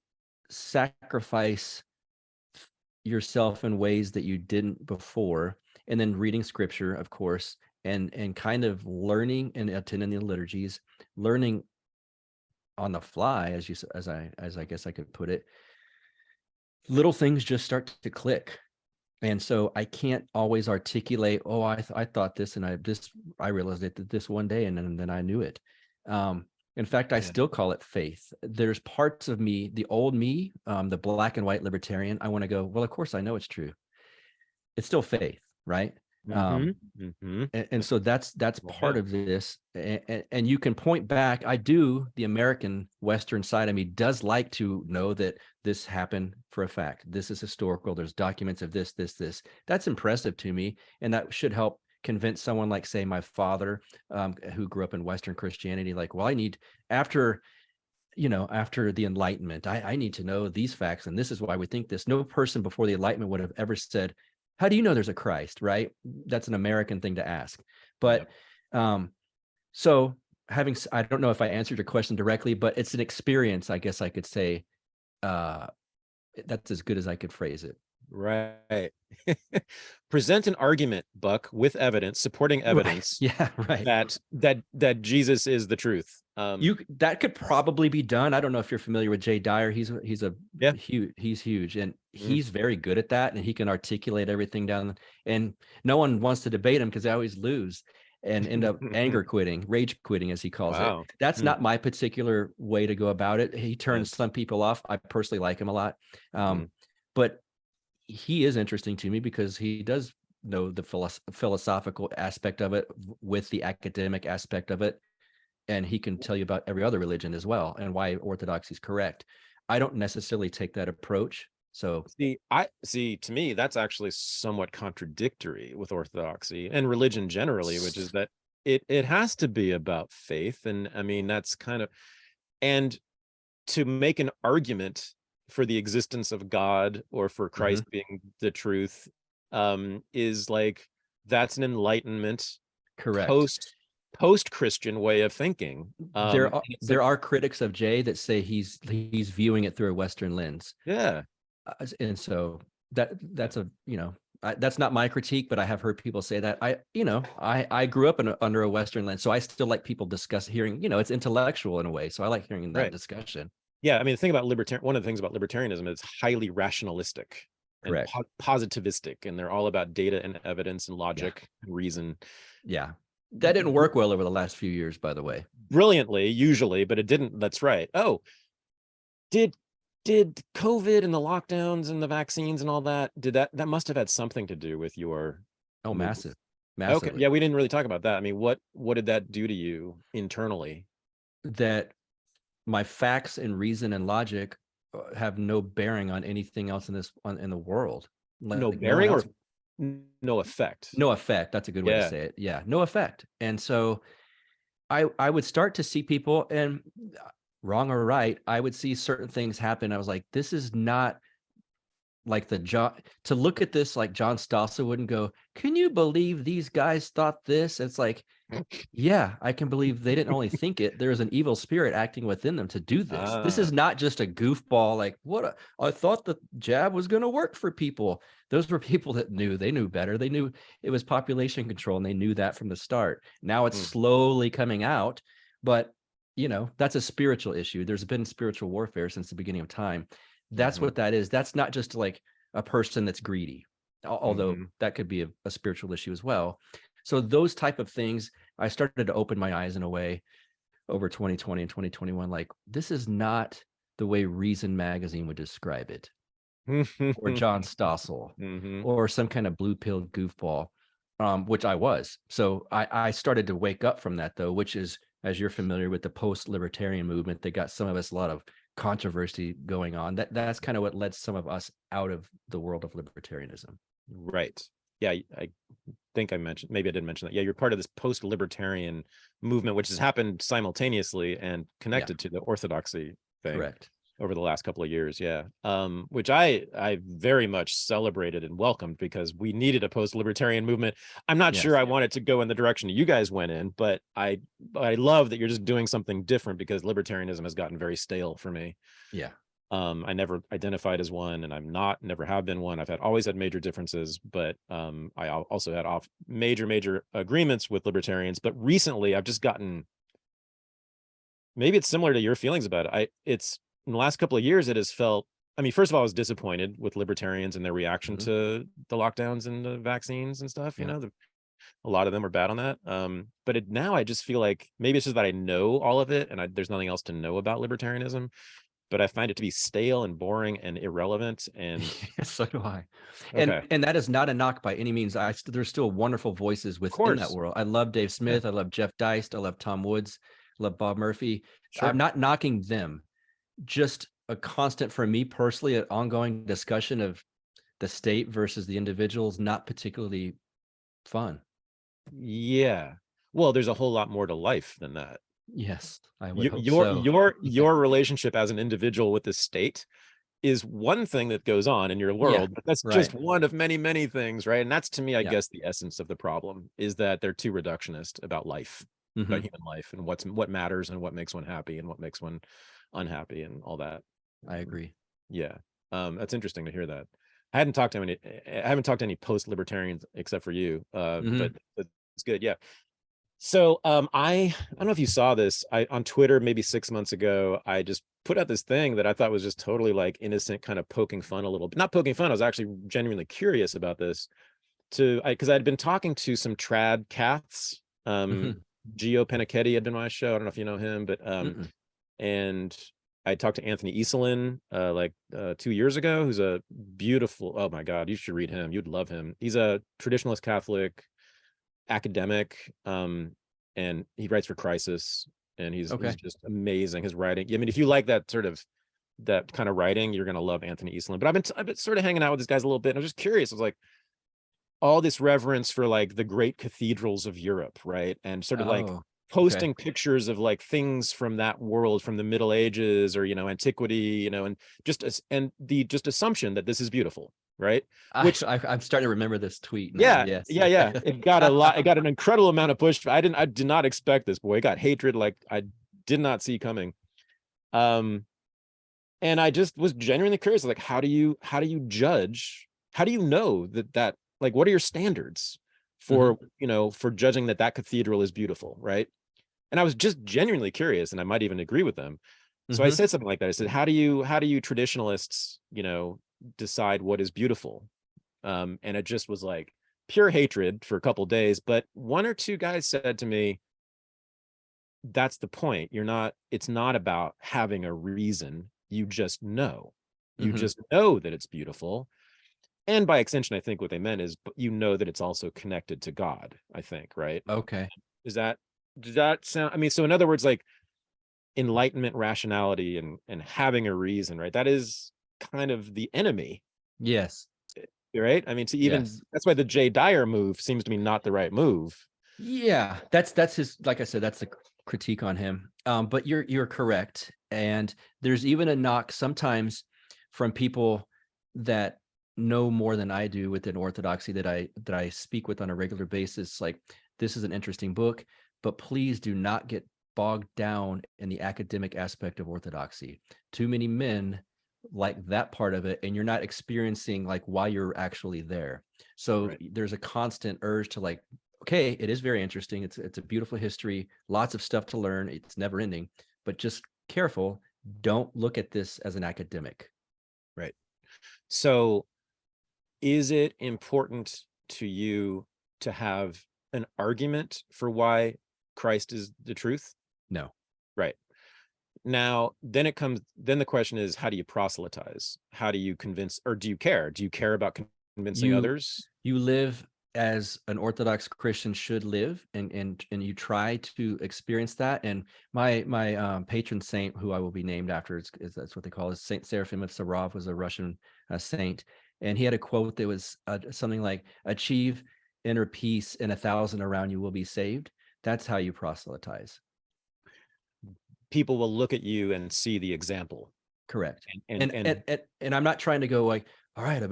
sacrifice yourself in ways that you didn't before, and then reading scripture, of course, and kind of learning and attending the liturgies, learning on the fly, as I guess I could put it, little things just start to click. And so I can't always articulate, oh, I thought this, and I realized it this one day, and then I knew it. In fact, I still call it faith. There's parts of me, the old me, the black and white libertarian, I want to go, well, of course I know it's true. It's still faith, right? And so that's part of this. And you can point back. The American Western side of me does like to know that this happened for a fact. This is historical. There's documents of this. That's impressive to me. And that should help convince someone like, say, my father, who grew up in Western Christianity, like, well, I need, after the Enlightenment, I need to know these facts. And this is why we think this. No person before the Enlightenment would have ever said, how do you know there's a Christ, right? That's an American thing to ask. But so I don't know if I answered your question directly, but it's an experience, I guess I could say. That's as good as I could phrase it. Right. Present an argument, Buck, with evidence, supporting evidence. Right. Yeah, right. That Jesus is the truth. That could probably be done. I don't know if you're familiar with Jay Dyer. He's huge, and he's very good at that, and he can articulate everything down. And no one wants to debate him because they always lose and end up rage quitting, as he calls it. That's not my particular way to go about it. He turns some people off. I personally like him a lot, but he is interesting to me because he does know the philosophical aspect of it with the academic aspect of it. And he can tell you about every other religion as well and why orthodoxy is correct. I don't necessarily take that approach. So to me, that's actually somewhat contradictory with orthodoxy and religion generally, which is that it has to be about faith. And I mean, that's kind of, and to make an argument for the existence of God or for Christ being the truth, is like, that's an Enlightenment Correct. post-Christian way of thinking. There are critics of Jay that say he's viewing it through a Western lens. Yeah. And so that's a, that's not my critique, but I have heard people say that. I grew up under a Western lens, so I still like people hearing, it's intellectual in a way. So I like hearing that discussion. Yeah, I mean, the thing about one of the things about libertarianism is it's highly rationalistic and positivistic, and they're all about data and evidence and logic and reason. Yeah. That didn't work well over the last few years, by the way. Brilliantly, usually, but it didn't. That's right. Oh, did COVID and the lockdowns and the vaccines and all that, that must have had something to do with your massive. Okay. Yeah, we didn't really talk about that. I mean, what did that do to you internally? That my facts and reason and logic have no bearing on anything else in the world. No bearing or no effect? No effect. That's a good way to say it. Yeah, no effect. And so I would start to see people, and wrong or right, I would see certain things happen. I was like, this is not like to look at this like John Stossel wouldn't go, can you believe these guys thought this? It's like, yeah, I can believe they didn't only think it. There is an evil spirit acting within them to do this. This is not just a goofball. Like, I thought the jab was going to work for people. Those were people that they knew better. They knew it was population control, and they knew that from the start. Now it's slowly coming out, but that's a spiritual issue. There's been spiritual warfare since the beginning of time. That's what that is. That's not just like a person that's greedy, although that could be a spiritual issue as well. So those type of things, I started to open my eyes in a way over 2020 and 2021. Like, this is not the way Reason Magazine would describe it, or John Stossel, or some kind of blue pill goofball, which I was. So I started to wake up from that, though, which is, as you're familiar with the post-libertarian movement, they got some of us a lot of controversy going on. That's kind of what led some of us out of the world of libertarianism. Right. Yeah, I think maybe I didn't mention that. Yeah, you're part of this post-libertarian movement, which has happened simultaneously and connected to the orthodoxy thing. Correct. Over the last couple of years. Yeah. Which I very much celebrated and welcomed, because we needed a post-libertarian movement. I'm not sure I wanted to go in the direction you guys went in, but I love that you're just doing something different, because libertarianism has gotten very stale for me. Yeah. I never identified as one, and never have been one. I've always had major differences, but I also had major agreements with libertarians. But recently I've just gotten, maybe it's similar to your feelings about it. In the last couple of years, it has felt, I mean, first of all, I was disappointed with libertarians and their reaction to the lockdowns and the vaccines and stuff. A lot of them were bad on that. But now I just feel like maybe it's just that I know all of it, and there's nothing else to know about libertarianism. But I find it to be stale and boring and irrelevant. And so do I. And that is not a knock by any means. There's still wonderful voices within that world. I love Dave Smith. I love Jeff Deist. I love Tom Woods. I love Bob Murphy. Sure. I'm not knocking them. Just a constant for me personally, an ongoing discussion of the state versus the individuals, not particularly fun. Yeah. Well, there's a whole lot more to life than that. Yes, I would hope so. Your relationship as an individual with the state is one thing that goes on in your world, but that's just one of many things, right? And that's, to me, I guess, the essence of the problem, is that they're too reductionist about life, about human life, and what matters and what makes one happy and what makes one unhappy and all that. I agree. Yeah. That's interesting to hear that. I haven't talked to any post-libertarians except for you, but it's good. Yeah. So I don't know if you saw this. On Twitter maybe 6 months ago, I just put out this thing that I thought was just totally like innocent, kind of poking fun a little bit. Not poking fun. I was actually genuinely curious about this, because I'd been talking to some trad Caths. Gio Penichetti had been on my show. I don't know if you know him, but and I talked to Anthony Easelin 2 years ago, who's a beautiful, oh my God, you should read him. You'd love him. He's a traditionalist Catholic academic, and he writes for Crisis, and he's just amazing. His writing, I mean, if you like that kind of writing, you're gonna love Anthony Easelin. But I've been sort of hanging out with these guys a little bit, and I was just curious. I was like, all this reverence for like the great cathedrals of Europe, right? And sort of posting pictures of like things from that world, from the Middle Ages or antiquity, and the assumption that this is beautiful, right? Which I'm starting to remember this tweet now. Yeah, Yes. yeah. It got a lot. It got an incredible amount of push. I did not expect this, boy. It got hatred like I did not see coming. And I just was genuinely curious, like, how do you judge? How do you know that like, what are your standards for, for judging that cathedral is beautiful, right? And I was just genuinely curious, and I might even agree with them. So I said something like that. I said, how do you traditionalists, decide what is beautiful? And it just was like pure hatred for a couple of days. But one or two guys said to me, that's the point. It's not about having a reason. You just know. You just know that it's beautiful. And by extension, I think what they meant is, that it's also connected to God, I think, right? Okay. Does that sound, I mean, so in other words, like enlightenment, rationality, and having a reason, right? That is kind of the enemy. Yes. Right. I mean, that's why the Jay Dyer move seems to me not the right move. Yeah, that's his, like I said, that's the critique on him. But you're correct. And there's even a knock sometimes from people that know more than I do within Orthodoxy that I speak with on a regular basis. Like, this is an interesting book, but please do not get bogged down in the academic aspect of Orthodoxy. Too many men like that part of it, and you're not experiencing like why you're actually there. So there's a constant urge to like, okay, it is very interesting. It's a beautiful history, lots of stuff to learn. It's never ending, but just careful. Don't look at this as an academic. Right. So is it important to you to have an argument for why Christ is the truth? No. Right. Now, then the question is, how do you proselytize? How do you convince, or do you care? Do you care about convincing others? You live as an Orthodox Christian should live, and you try to experience that. And my patron saint, who I will be named after, that's what they call it, Saint Seraphim of Sarov, was a Russian saint, and he had a quote that was something like, "Achieve inner peace, and 1,000 around you will be saved." That's how you proselytize. People will look at you and see the example. Correct. And I'm not trying to go like, all right, I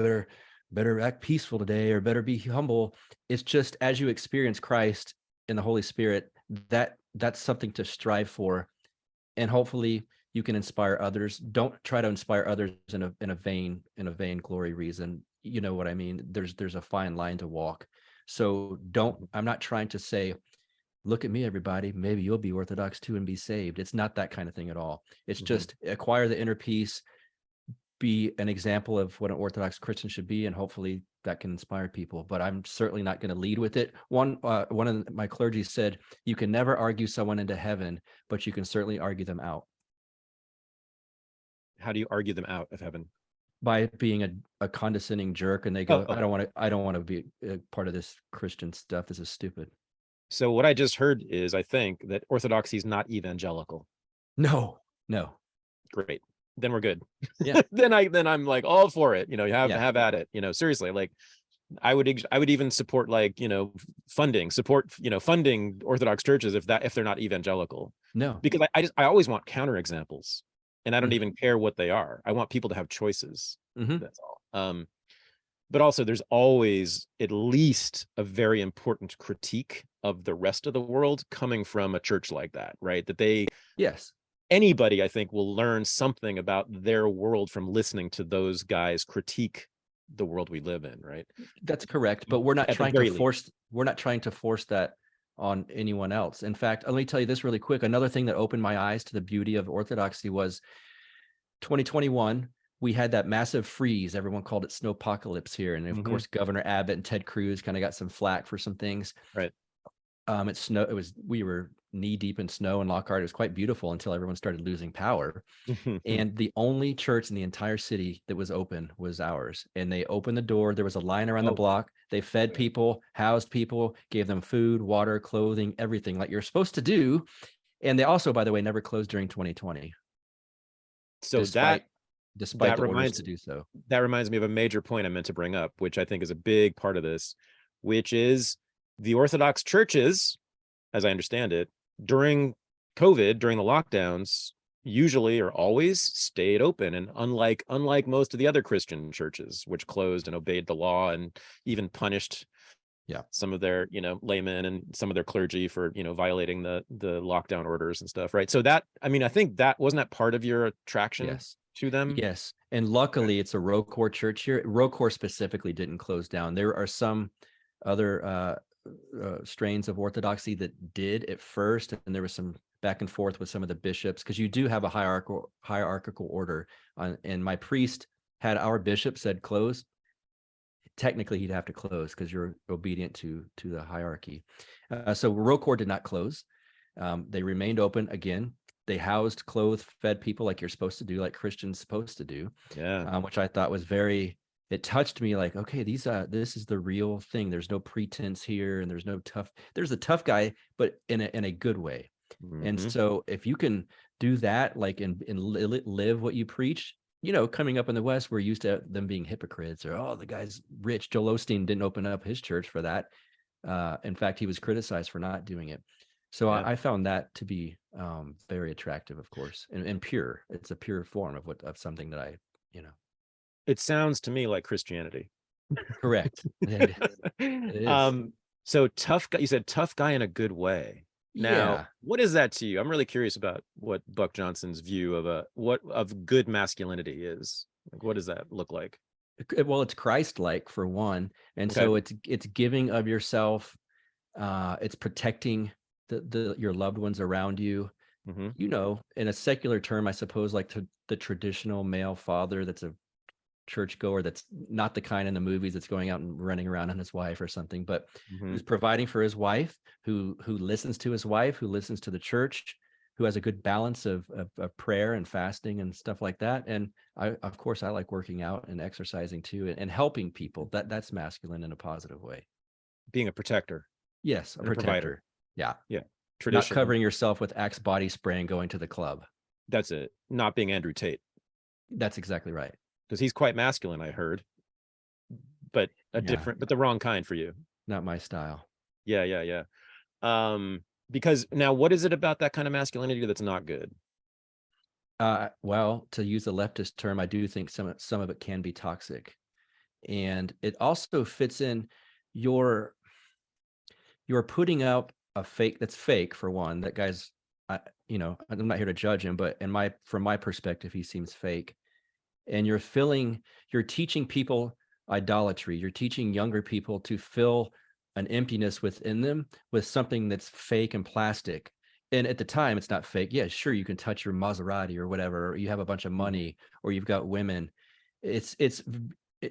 better act peaceful today, or better be humble. It's just, as you experience Christ and the Holy Spirit, that's something to strive for. And hopefully you can inspire others. Don't try to inspire others in a vain glory reason. You know what I mean? There's a fine line to walk. So I'm not trying to say, look at me, everybody, maybe you'll be Orthodox too and be saved. It's not that kind of thing at all. It's just acquire the inner peace, be an example of what an Orthodox Christian should be, and hopefully that can inspire people. But I'm certainly not going to lead with it. One of my clergy said, you can never argue someone into heaven, but you can certainly argue them out. How do you argue them out of heaven? By being a condescending jerk, and they go, I don't want to be a part of this Christian stuff. This is stupid. So what I just heard is, I think, that Orthodoxy is not evangelical. No. Great. Then we're good. Yeah. then I'm like all for it. You have at it. Seriously, like I would even support, like, funding Orthodox churches if they're not evangelical. No. Because I always want counterexamples, and I don't even care what they are. I want people to have choices. That's all. But also, there's always at least a very important critique of the rest of the world coming from a church like that, right? Anybody, I think, will learn something about their world from listening to those guys critique the world we live in, right? That's correct. But we're not trying to force that on anyone else. In fact, let me tell you this really quick. Another thing that opened my eyes to the beauty of Orthodoxy was 2021. We had that massive freeze. Everyone called it snowpocalypse here. And of course, Governor Abbott and Ted Cruz kind of got some flack for some things. Right. We were knee deep in snow in Lockhart. It was quite beautiful until everyone started losing power. And the only church in the entire city that was open was ours. And they opened the door. There was a line around the block. They fed people, housed people, gave them food, water, clothing, everything like you're supposed to do. And they also, by the way, never closed during 2020. So despite the orders to do so. That reminds me of a major point I meant to bring up, which I think is a big part of this, which is the Orthodox churches, as I understand it, during COVID, during the lockdowns, usually or always stayed open. And unlike most of the other Christian churches, which closed and obeyed the law and even punished some of their, laymen and some of their clergy for, violating the lockdown orders and stuff. Right. So that, I mean, I think that wasn't that part of your attraction to them? Yes. And luckily it's a ROCOR church here. ROCOR specifically didn't close down. There are some other strains of Orthodoxy that did at first, and there was some back and forth with some of the bishops, because you do have a hierarchical order and my priest had our bishop said close. Technically he'd have to close because you're obedient to the hierarchy. So ROCOR did not close. They remained open. Again, they housed, clothed, fed people like you're supposed to do, like Christians supposed to do. Which I thought was it touched me, like, okay, this is the real thing. There's no pretense here, and there's a tough guy, but in a good way. And so if you can do that, like, and live what you preach, coming up in the West, we're used to them being hypocrites, or, oh, the guy's rich. Joel Osteen didn't open up his church for that. In fact, he was criticized for not doing it. So I found that to be very attractive, of course, and pure. It's a pure form of something that I. It sounds to me like Christianity. Correct. It is. So tough guy, you said tough guy in a good way. Now, what is that to you? I'm really curious about what Buck Johnson's view of good masculinity is. Like, what does that look like? Well, it's Christ-like, for one. And so it's giving of yourself. It's protecting your loved ones around you. In a secular term, I suppose, like the traditional male father that's a churchgoer, that's not the kind in the movies that's going out and running around on his wife or something, but who's providing for his wife, who listens to his wife, who listens to the church, who has a good balance of prayer and fasting and stuff like that. And of course I like working out and exercising too, and helping people. That's masculine in a positive way. Being a protector. Yes, a protector. Provider. Yeah. Tradition. Not covering yourself with Axe body spray and going to the club. That's it. Not being Andrew Tate. That's exactly right. Because he's quite masculine, I heard, but different, but the wrong kind for you. Not my style. Yeah. Because now, what is it about that kind of masculinity that's not good? Well, to use a leftist term, I do think some of it can be toxic, and it also fits in you're putting out a fake that's fake, for one. That guy's, I'm not here to judge him, but from my perspective, he seems fake. And you're teaching people idolatry. You're teaching younger people to fill an emptiness within them with something that's fake and plastic. And at the time, it's not fake. Yeah, sure, you can touch your Maserati or whatever, or you have a bunch of money, or you've got women.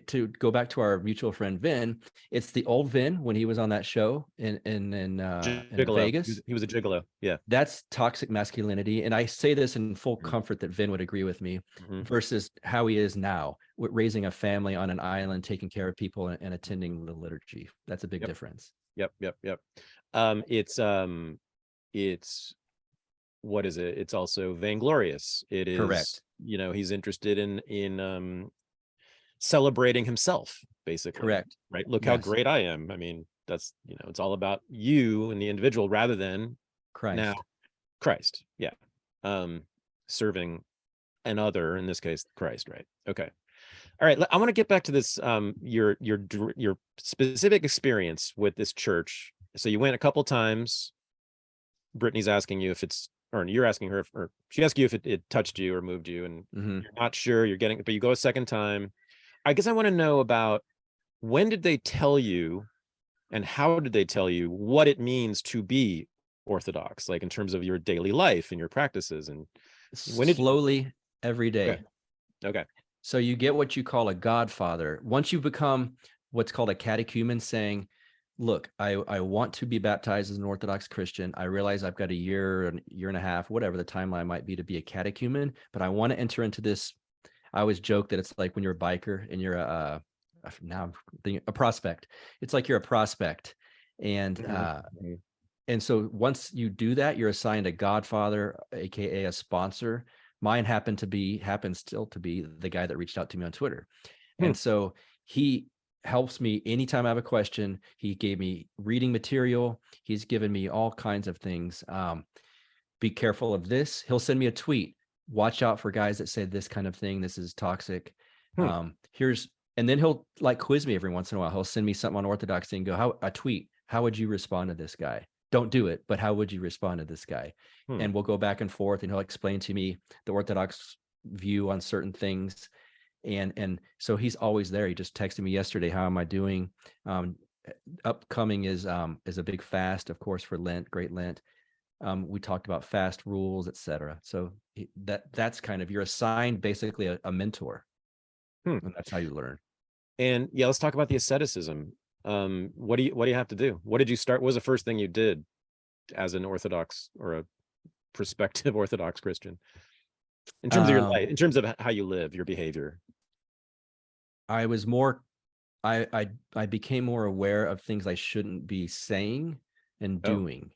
To go back to our mutual friend Vin, it's the old Vin when he was on that show in Vegas. He was a gigolo. Yeah, that's toxic masculinity, and I say this in full comfort that Vin would agree with me. Versus how he is now, with raising a family on an island, taking care of people, and attending the liturgy. That's a big difference. Yep. It's what is it? It's also vainglorious. It is correct. He's interested in celebrating himself, basically. Correct. Right. Look how great I am. I mean, that's, it's all about you and the individual rather than Christ. Yeah. Serving another, in this case, Christ. Right. Okay. All right. I want to get back to this, your specific experience with this church. So you went a couple times. Brittany's asking you or you're asking her, or she asked you if it touched you or moved you, and you're not sure but you go a second time. I guess I want to know about, when did they tell you, and how did they tell you what it means to be Orthodox, like in terms of your daily life and your practices? And slowly every day. Okay. So you get what you call a godfather. Once you become what's called a catechumen, saying, look, I want to be baptized as an Orthodox Christian. I realize I've got a year and a half, whatever the timeline might be, to be a catechumen, but I want to enter into this. I always joke that it's like when you're a biker and you're a prospect. It's like you're a prospect. And and so once you do that, you're assigned a godfather, aka a sponsor. Mine happens still to be the guy that reached out to me on Twitter. And so he helps me anytime I have a question. He gave me reading material. He's given me all kinds of things. Be careful of this. He'll send me a tweet. watch out for guys that say this kind of thing. This is toxic. Hmm. And then he'll like quiz me every once in a while. He'll send me something on Orthodoxy and go, a tweet. How would you respond to this guy? Don't do it, but how would you respond to this guy? Hmm. And we'll go back and forth, and he'll explain to me the Orthodox view on certain things. And so he's always there. He just texted me yesterday, how am I doing? Upcoming is a big fast, of course, for Lent, Great Lent. We talked about fast rules, etc. So that's kind of, you're assigned basically a mentor, Hmm. and that's how you learn. And yeah, let's talk about the asceticism. What do you have to do? What did you start? What was the first thing you did as an Orthodox or a prospective Orthodox Christian in terms of your life, in terms of how you live, your behavior? I was more, I became more aware of things I shouldn't be saying and doing.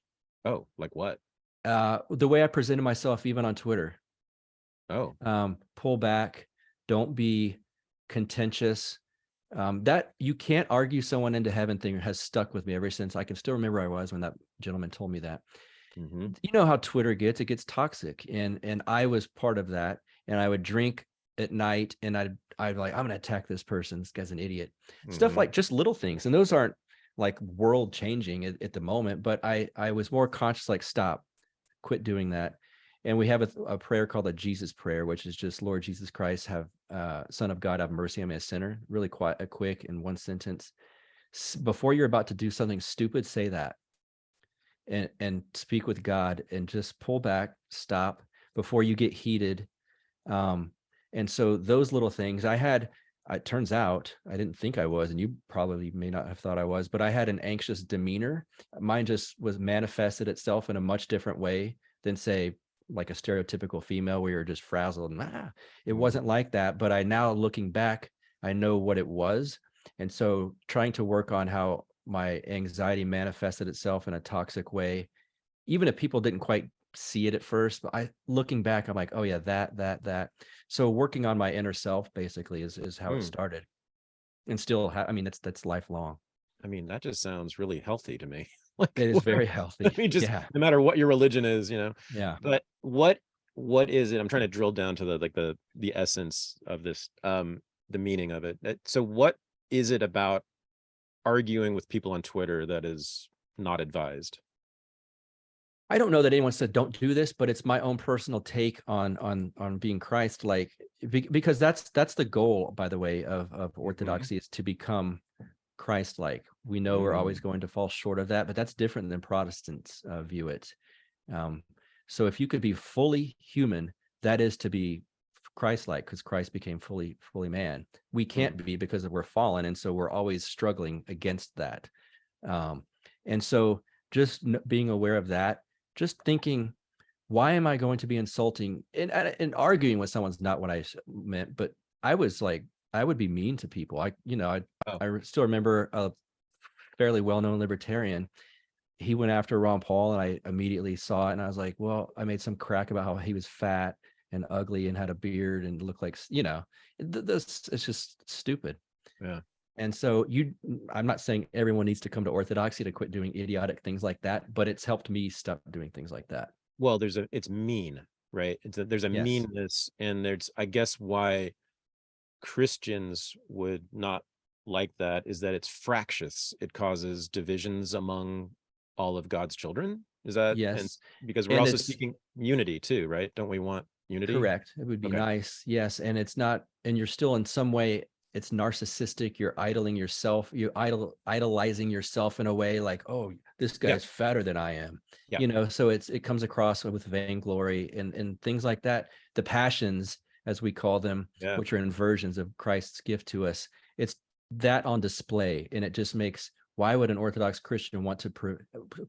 Oh, like what? The way I presented myself, even on Twitter. Oh, pull back, don't be contentious. That you can't argue someone into heaven thing has stuck with me ever since. I can still remember I was when that gentleman told me that. mm-hmm. You know how Twitter gets, it gets toxic. And I was part of that. And I would drink at night, and I'd like, I'm gonna attack this person. This guy's an idiot. Mm-hmm. Stuff like just little things. And those aren't like world changing at the moment, but I was more conscious, like, stop, quit doing that. And we have a prayer called the Jesus prayer, which is just, Lord Jesus Christ, have Son of God, have mercy on me, a sinner. Really quick in one sentence. Before you're about to do something stupid, say that, and speak with God, and just pull back, stop before you get heated. And so those little things it turns out I didn't think I was, and you probably may not have thought I was, but I had an anxious demeanor. Mine just was manifested itself in a much different way than, say, like a stereotypical female where you're just frazzled. It wasn't like that. But now looking back, I know what it was. And so trying to work on how my anxiety manifested itself in a toxic way, even if people didn't quite see it at first, but looking back, I'm like, oh yeah, that. So working on my inner self basically is how it started. And still, that's lifelong. I mean, that just sounds really healthy to me. Like, it is very healthy. I mean, just no matter what your religion is, Yeah. But what is it? I'm trying to drill down to the essence of this, the meaning of it. So what is it about arguing with people on Twitter that is not advised? I don't know that anyone said don't do this, but it's my own personal take on being Christ-like, because that's the goal, by the way, of Orthodoxy, is to become Christ-like. We know we're always going to fall short of that, but that's different than Protestants view it. So if you could be fully human, that is to be Christ-like, because Christ became fully man. We can't be, because we're fallen, and so we're always struggling against that. And so just being aware of that, just thinking, why am I going to be insulting and arguing with someone's not what I meant, but I was like, I would be mean to people. I still remember a fairly well-known libertarian. He went after Ron Paul, and I immediately saw it, and I was like, well, I made some crack about how he was fat and ugly and had a beard and looked like, this, it's just stupid. Yeah. And so I'm not saying everyone needs to come to Orthodoxy to quit doing idiotic things like that, but it's helped me stop doing things like that. Well, it's mean, right? There's a meanness, and there's, I guess, why Christians would not like that is that it's fractious. It causes divisions among all of God's children. Is that? Yes. And because we're also seeking unity too, right? Don't we want unity? Correct. It would be nice. Yes. And it's not, and you're still in some way, it's narcissistic. You're idling yourself. You're idolizing yourself in a way, like, oh, this guy's fatter than I am. So it comes across with vainglory and things like that. The passions, as we call them, which are inversions of Christ's gift to us, it's that on display. And it just makes, why would an Orthodox Christian want to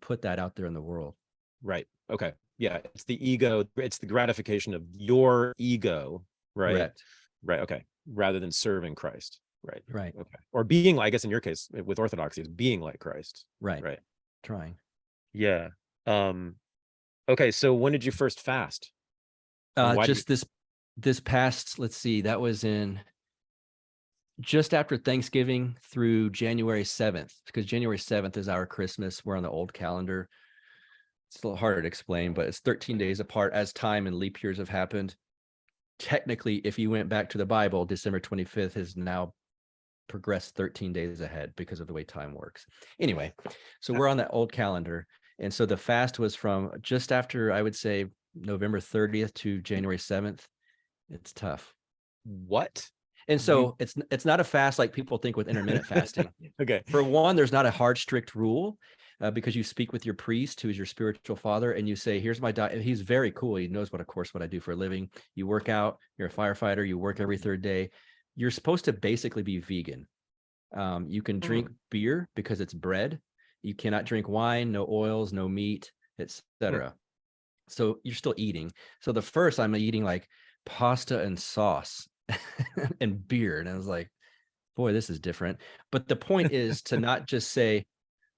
put that out there in the world? Right. Okay. Yeah. It's the ego. It's the gratification of your ego. Right. Correct. Right. Okay. Rather than serving Christ. Right. Right. Okay. Or being, I guess in your case with Orthodoxy, it's being like Christ. Right. Right. Trying. Yeah. Okay. So when did you first fast? Just this past, let's see, that was in just after Thanksgiving through January 7th, because January 7th is our Christmas. We're on the old calendar. It's a little harder to explain, but it's 13 days apart as time and leap years have happened. technically, if you went back to the Bible, December 25th is now progressed 13 days ahead because of the way time works. Anyway, so we're on that old calendar. And so the fast was from just after, I would say, November 30th to January 7th. It's tough. What? And so it's not a fast like people think with intermittent fasting. Okay. For one, there's not a hard, strict rule because you speak with your priest, who is your spiritual father, and you say, here's my diet. He's very cool. He knows what I do for a living. You work out, you're a firefighter, you work every third day. You're supposed to basically be vegan. You can drink beer because it's bread. You cannot drink wine, no oils, no meat, etc. So you're still eating. So the first I'm eating like pasta and sauce and beer. And I was like, boy, this is different. But the point is to not just say,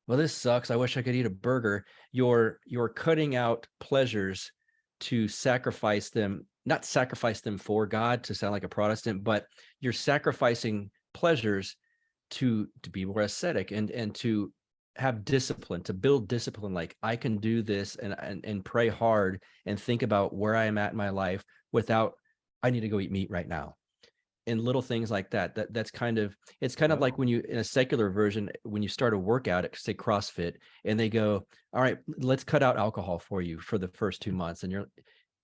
well, this sucks. I wish I could eat a burger. You're cutting out pleasures to sacrifice them, not sacrifice them for God to sound like a Protestant, but you're sacrificing pleasures to be more ascetic and to have discipline, to build discipline. Like I can do this and pray hard and think about where I am at in my life without, I need to go eat meat right now. And little things like that. That's kind of, it's kind of like when you, in a secular version, when you start a workout at say CrossFit and they go, all right, let's cut out alcohol for you for the first 2 months. And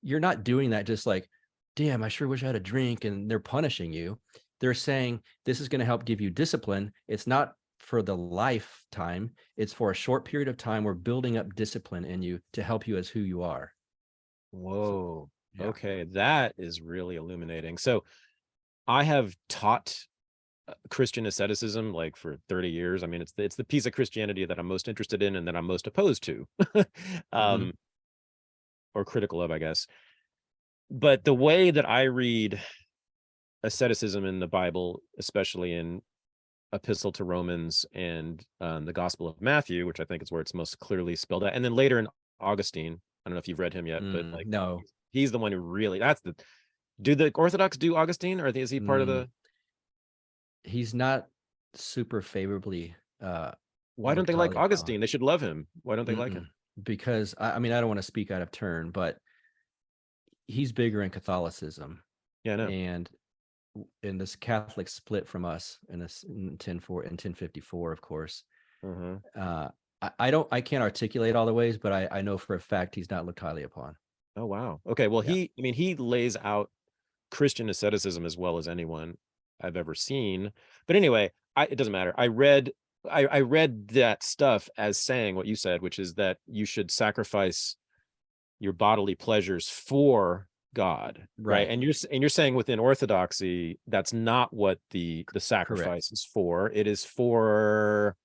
you're not doing that just like, damn, I sure wish I had a drink, and they're punishing you. They're saying this is going to help give you discipline. It's not for the lifetime. It's for a short period of time. We're building up discipline in you to help you as who you are. Whoa. Yeah. Okay. That is really illuminating. So I have taught Christian asceticism like for 30 years. I mean, it's the piece of Christianity that I'm most interested in and that I'm most opposed to, or critical of, I guess. But the way that I read asceticism in the Bible, especially in Epistle to Romans and the Gospel of Matthew, which I think is where it's most clearly spelled out, and then later in Augustine. I don't know if you've read him yet, but like, no, he's the one who really, do the Orthodox do Augustine, or is he part of the? He's not super favorably. Why don't they like Augustine? They should love him. Why don't they like him? Because I mean, I don't want to speak out of turn, but he's bigger in Catholicism. Yeah, no. And in this Catholic split from us in 1054, of course. I can't articulate all the ways, but I know for a fact he's not looked highly upon. Oh, wow. Okay. Well, he lays out Christian asceticism as well as anyone I've ever seen. But anyway, it doesn't matter. I read that stuff as saying what you said, which is that you should sacrifice your bodily pleasures for God, right? And you're saying within Orthodoxy, that's not what the sacrifice is for. It is for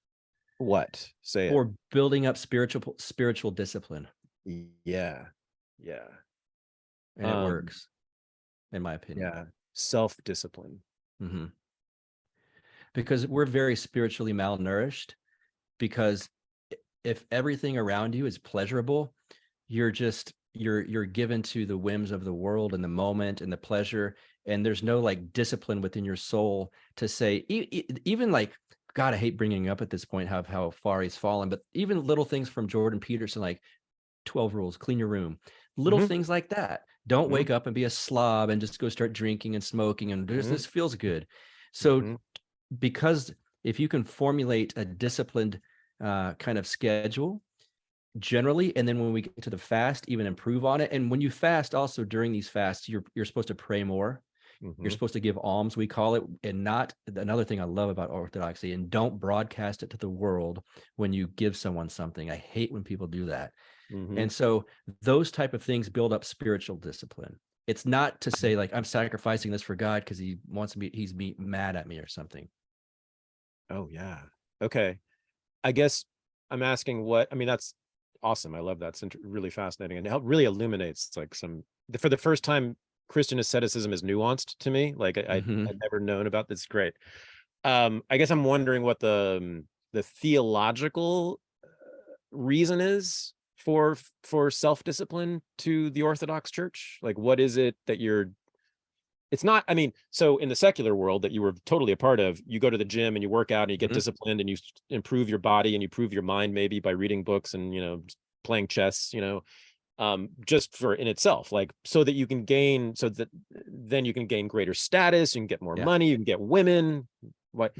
what? Say it. For building up spiritual discipline. Yeah. And it works, in my opinion. Yeah. Self-discipline. Because we're very spiritually malnourished, because if everything around you is pleasurable, you're given to the whims of the world and the moment and the pleasure, and there's no like discipline within your soul to say, even like, God, I hate bringing up at this point how far he's fallen, but even little things from Jordan Peterson, like 12 rules, clean your room, little things like that. Don't wake up and be a slob and just go start drinking and smoking and this feels good. So because if you can formulate a disciplined kind of schedule generally, and then when we get to the fast, even improve on it. And when you fast also during these fasts, you're supposed to pray more. You're supposed to give alms, we call it, and not another thing I love about Orthodoxy, and don't broadcast it to the world when you give someone something. I hate when people do that. And so those type of things build up spiritual discipline. It's not to say like, I'm sacrificing this for God because he wants me, he's mad at me or something. Oh yeah. Okay. I guess I'm asking that's awesome. I love that. It's really fascinating, and it really illuminates like for the first time, Christian asceticism is nuanced to me. Like I'd never known about this. Great. I guess I'm wondering what the theological reason is for self-discipline to the Orthodox Church. Like, what is it that it's not, I mean, so in the secular world that you were totally a part of, you go to the gym and you work out and you get disciplined and you improve your body and you improve your mind, maybe by reading books and, playing chess, just for in itself, like so that you can gain, so that then you can gain greater status, you can get more money, you can get women, what,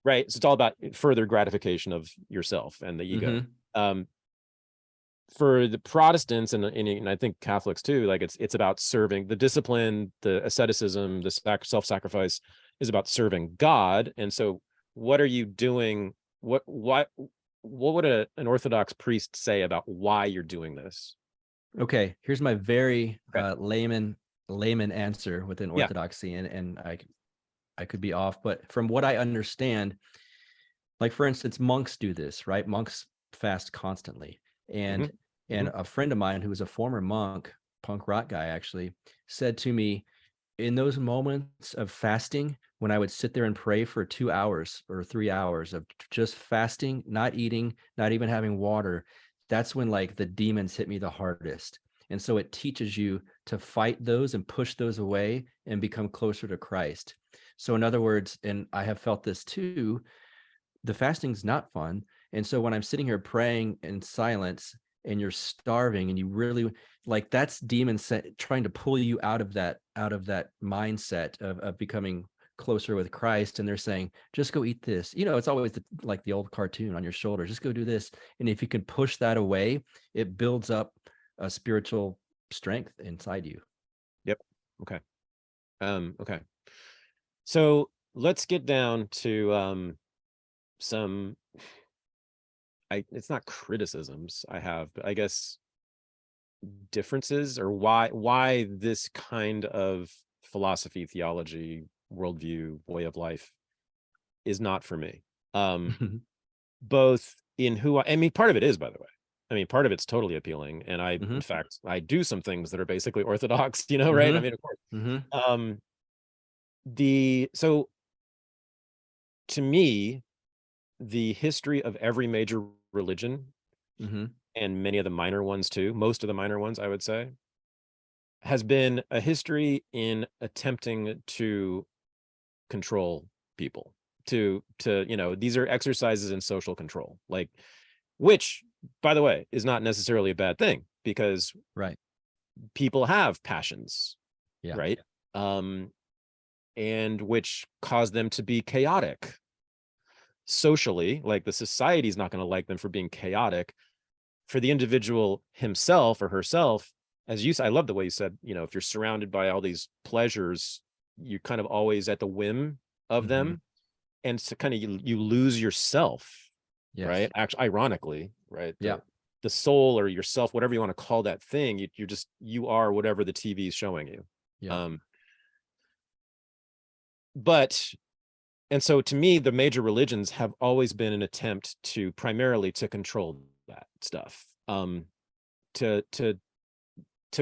right? So it's all about further gratification of yourself and the ego. For the Protestants and I think Catholics too, like it's about serving. The discipline, the asceticism, the self-sacrifice is about serving God. And so what are you doing? What would an Orthodox priest say about why you're doing this? Okay, here's my very layman answer within Orthodoxy, and I could be off, but from what I understand, like for instance, monks do this, right? Monks fast constantly, and a friend of mine who was a former monk, punk rock guy actually, said to me, in those moments of fasting, when I would sit there and pray for 2 hours or 3 hours of just fasting, not eating, not even having water, that's when like the demons hit me the hardest. And so it teaches you to fight those and push those away and become closer to Christ. So in other words, and I have felt this too, the fasting's not fun. And so when I'm sitting here praying in silence and you're starving and you really like, that's demons trying to pull you out of that mindset of becoming closer with Christ. And they're saying, just go eat this. You know, it's always like the old cartoon on your shoulder, just go do this. And if you can push that away, it builds up a spiritual strength inside you. Yep. Okay. Okay. So let's get down to some, it's not criticisms I have, but I guess differences, or why this kind of philosophy, theology, worldview, way of life is not for me. Both in who I mean, part of it is, by the way. I mean, part of it's totally appealing. And in fact, I do some things that are basically Orthodox, you know, right? I mean, of course. So to me, the history of every major religion, and many of the minor ones too, most of the minor ones, I would say, has been a history in attempting to control people, to you know, these are exercises in social control, like, which, by the way, is not necessarily a bad thing, because people have passions, right? And which cause them to be chaotic socially. Like the society is not going to like them for being chaotic. For the individual himself or herself, as you said, I love the way you said, you know, if you're surrounded by all these pleasures, you're kind of always at the whim of them, and so kind of you lose yourself, right? Actually, ironically, right? The soul or yourself, whatever you want to call that thing, you are whatever the TV is showing you. And so to me, the major religions have always been an attempt to primarily to control that stuff, to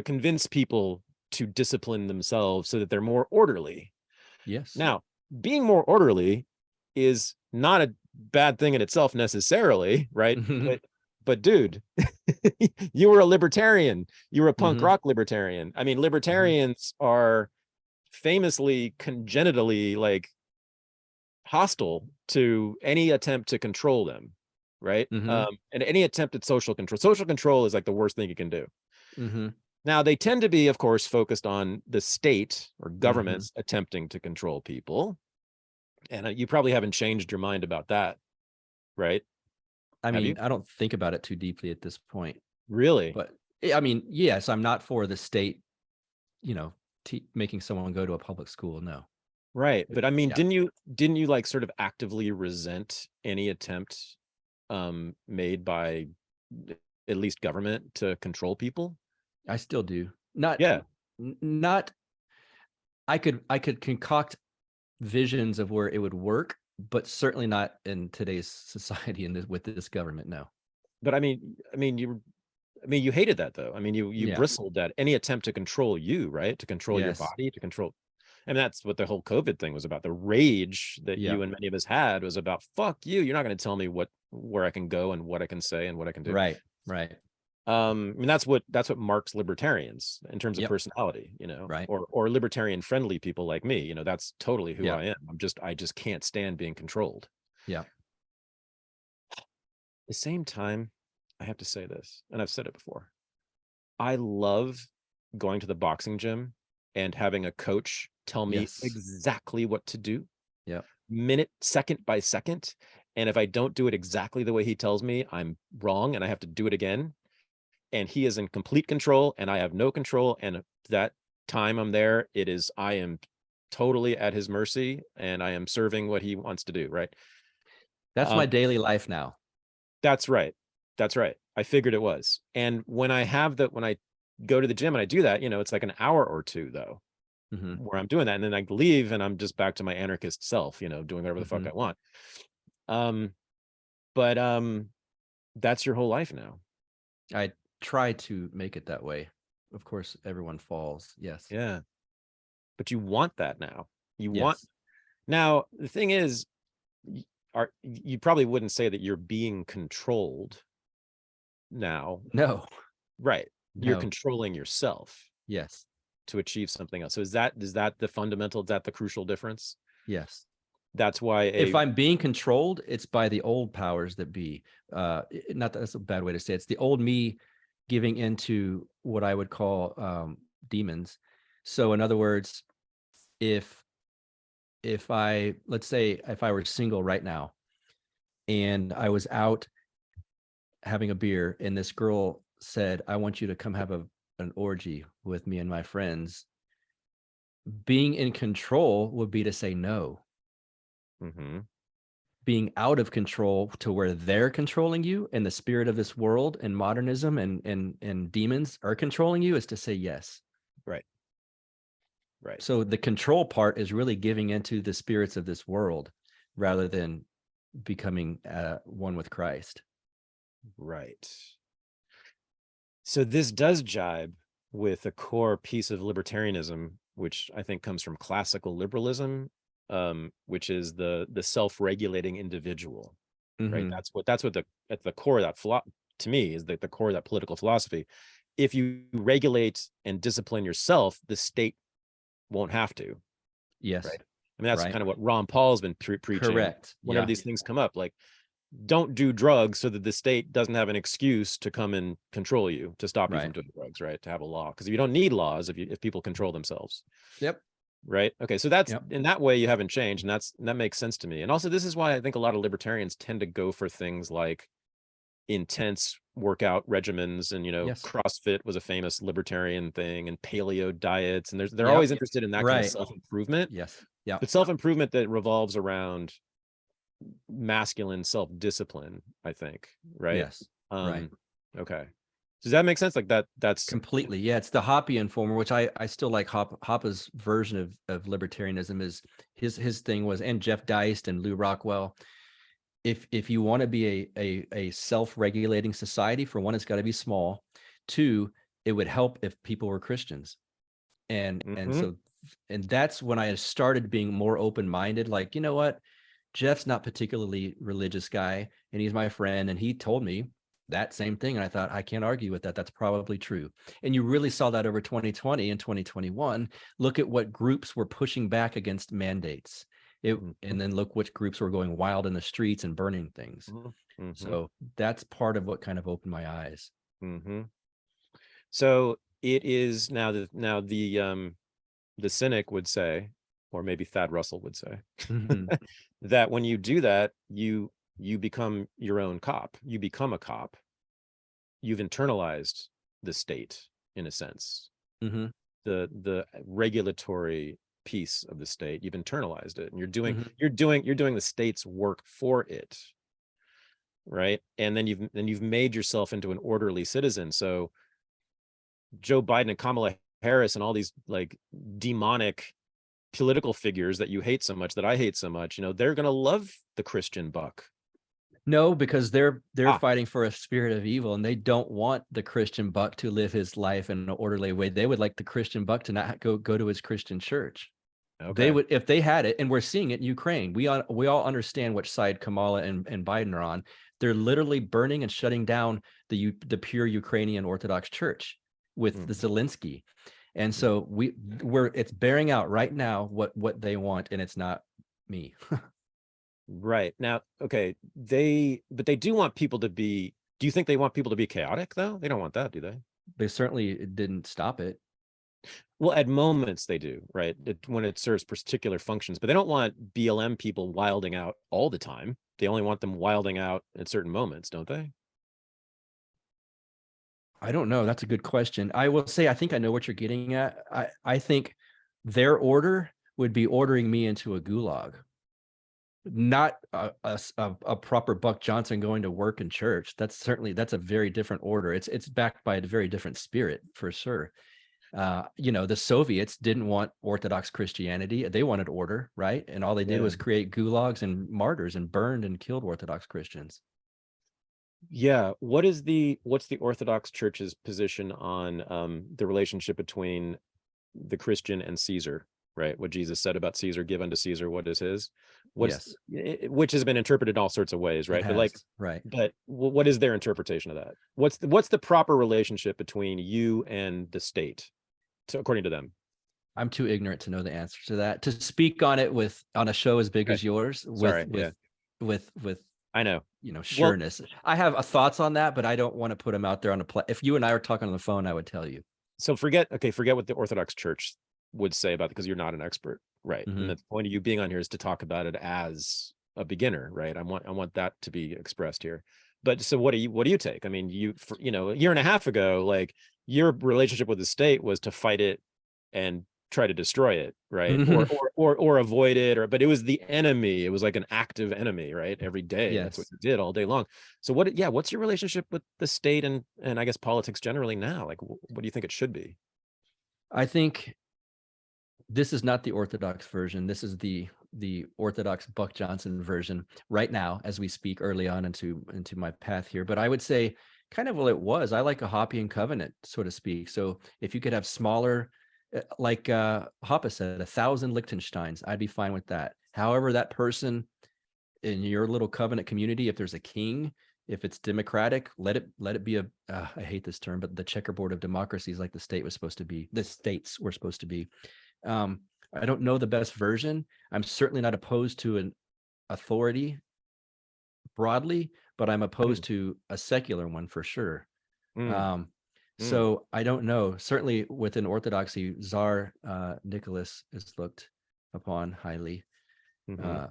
convince people to discipline themselves so that they're more orderly. Now, being more orderly is not a bad thing in itself necessarily, right? But dude, you were a libertarian. You were a punk rock libertarian. I mean, libertarians are famously congenitally like hostile to any attempt to control them, right? And any attempt at social control. Social control is like the worst thing you can do. Now, they tend to be, of course, focused on the state or governments attempting to control people. And you probably haven't changed your mind about that, right? I mean, I don't think about it too deeply at this point. Really? But I mean, yes, I'm not for the state, you know, making someone go to a public school. No. Right. But I mean, didn't you like sort of actively resent any attempt made by at least government to control people? I still do. Not I could concoct visions of where it would work, but certainly not in today's society and with this government. No. But I mean, you hated that though. I mean, you bristled at any attempt to control you, right? To control your body, to control. And that's what the whole COVID thing was about. The rage that you and many of us had was about, fuck you. You're not going to tell me where I can go and what I can say and what I can do. Right. I mean, that's what marks libertarians in terms of personality, you know, or libertarian friendly people like me, you know, that's totally who I am. I just can't stand being controlled. At the same time, I have to say this, and I've said it before. I love going to the boxing gym and having a coach tell me Yes. exactly what to do, Yeah. second by second. And if I don't do it exactly the way he tells me, I'm wrong and I have to do it again. And he is in complete control and I have no control. And that time I'm there, I am totally at his mercy and I am serving what he wants to do. Right. That's my Um, daily life now. that's right. That's right. I figured it was. And when I go to the gym and I do that, it's like an hour or two though, Hmm. where I'm doing that. And then I leave and I'm just back to my anarchist self, doing whatever the fuck Hmm. I want. Um, but that's your whole life now. I try to make it that way. Of course, everyone falls. Yes. Yeah. But you want that now. Yes. Now the thing is, you probably wouldn't say that you're being controlled now. No. Right. You're No. controlling yourself Yes. to achieve something else. So is that the fundamental, is that the crucial difference? Yes. That's why If I'm being controlled, it's by the old powers that be. Not that that's a bad way to say it. It's the old me giving into what I would call demons. So in other words, if let's say if I were single right now and I was out having a beer and this girl said, I want you to come have an orgy with me and my friends, being in control would be to say no. Mm-hmm. Being out of control to where they're controlling you and the spirit of this world and modernism and demons are controlling you is to say yes. Right. Right. So the control part is really giving into the spirits of this world rather than becoming one with Christ. Right. So this does jibe with a core piece of libertarianism, which I think comes from classical liberalism, which is the self-regulating individual. Right. Mm-hmm. That's what at the core of that to me is the core of that political philosophy. If you regulate and discipline yourself, the state won't have to. Yes. Right. I mean, that's Right. kind of what Ron Paul's been preaching. Correct. Whenever Yeah. these things come up, like, don't do drugs so that the state doesn't have an excuse to come and control you, to stop you from Right. doing drugs, right? To have a law, because you don't need laws if people control themselves. Yep. Right. Okay. So that's, Yep. in that way, you haven't changed, and that makes sense to me. And also, this is why I think a lot of libertarians tend to go for things like intense workout regimens, and Yes. CrossFit was a famous libertarian thing, and paleo diets, and they're Yep. always interested in that kind of Right. self-improvement. Yes. Yeah. But self-improvement that revolves around masculine self-discipline, I think. Right. Yes. Right. Okay. Does that make sense? Like that's Completely. Yeah. It's the Hoppian form, which I still like. Hoppe's version of libertarianism is his thing was, and Jeff Deist and Lou Rockwell. If you want to be a self-regulating society, for one, it's got to be small. Two, it would help if people were Christians. And that's when I started being more open-minded. Like, you know what? Jeff's not particularly religious guy, and he's my friend, and he told me that same thing. And I thought, I can't argue with that. That's probably true. And you really saw that over 2020 and 2021. Look at what groups were pushing back against mandates. And then look which groups were going wild in the streets and burning things. So that's part of what kind of opened my eyes. So it is now the cynic would say, or maybe Thad Russell would say, that when you do that, you become your own cop. You become a cop. You've internalized the state in a sense. The regulatory piece of the state, you've internalized it, and you're doing the state's work for it. Right. And then you've made yourself into an orderly citizen. So Joe Biden and Kamala Harris and all these like demonic political figures that you hate so much, that I hate so much, they're going to love the Christian buck. No, because they're fighting for a spirit of evil, and they don't want the Christian buck to live his life in an orderly way. They would like the Christian buck to not go to his Christian church. Okay. They would, if they had it, and we're seeing it in Ukraine. We all understand which side Kamala and Biden are on. They're literally burning and shutting down the pure Ukrainian Orthodox Church with the Zelensky. And so it's bearing out right now what they want, and it's not me. Right. Now, okay, but they do want people to be, do you think they want people to be chaotic though? They don't want that, do they? They certainly didn't stop it. Well, at moments they do, right? When it serves particular functions, but they don't want BLM people wilding out all the time. They only want them wilding out at certain moments, don't they? I don't know. That's a good question. I will say, I think I know what you're getting at. I think their order would be ordering me into a gulag, not a proper Buck Johnson going to work in church. That's a very different order. It's backed by a very different spirit for sure. The Soviets didn't want Orthodox Christianity. They wanted order, right? And all they did was create gulags and martyrs and burned and killed Orthodox Christians. Yeah. What's the Orthodox Church's position on the relationship between the Christian and Caesar, right? What Jesus said about Caesar, give unto Caesar what is his, which has been interpreted all sorts of ways, right? But what is their interpretation of that? What's the proper relationship between you and the state, according to them? I'm too ignorant to know the answer to that. To speak on it on a show as big as yours, with I know, sureness. Well, I have thoughts on that, but I don't want to put them out there on if you and I were talking on the phone, I would tell you. So forget what the Orthodox Church would say about it, because you're not an expert, right? And the point of you being on here is to talk about it as a beginner, right? I want that to be expressed here. But so what do you take? I mean, a year and a half ago, like, your relationship with the state was to fight it and try to destroy it, right? Or avoid it, but it was the enemy. It was like an active enemy, right? Every day. That's what you did all day long. So what's your relationship with the state and I guess politics generally now? Like, what do you think it should be? I think this is not the Orthodox version. This is the Orthodox Buck Johnson version right now, as we speak early on into my path here. But I would say kind of, it was, I like a Hoppian covenant, so to speak. So if you could have smaller, like Hoppe said, 1,000 Liechtensteins, I'd be fine with that. However, that person in your little covenant community, if there's a king, if it's democratic, let it be I hate this term, but the checkerboard of democracies, like the states were supposed to be. I don't know the best version. I'm certainly not opposed to an authority broadly, but I'm opposed to a secular one for sure. So I don't know. Certainly within Orthodoxy, Tsar Nicholas is looked upon highly. I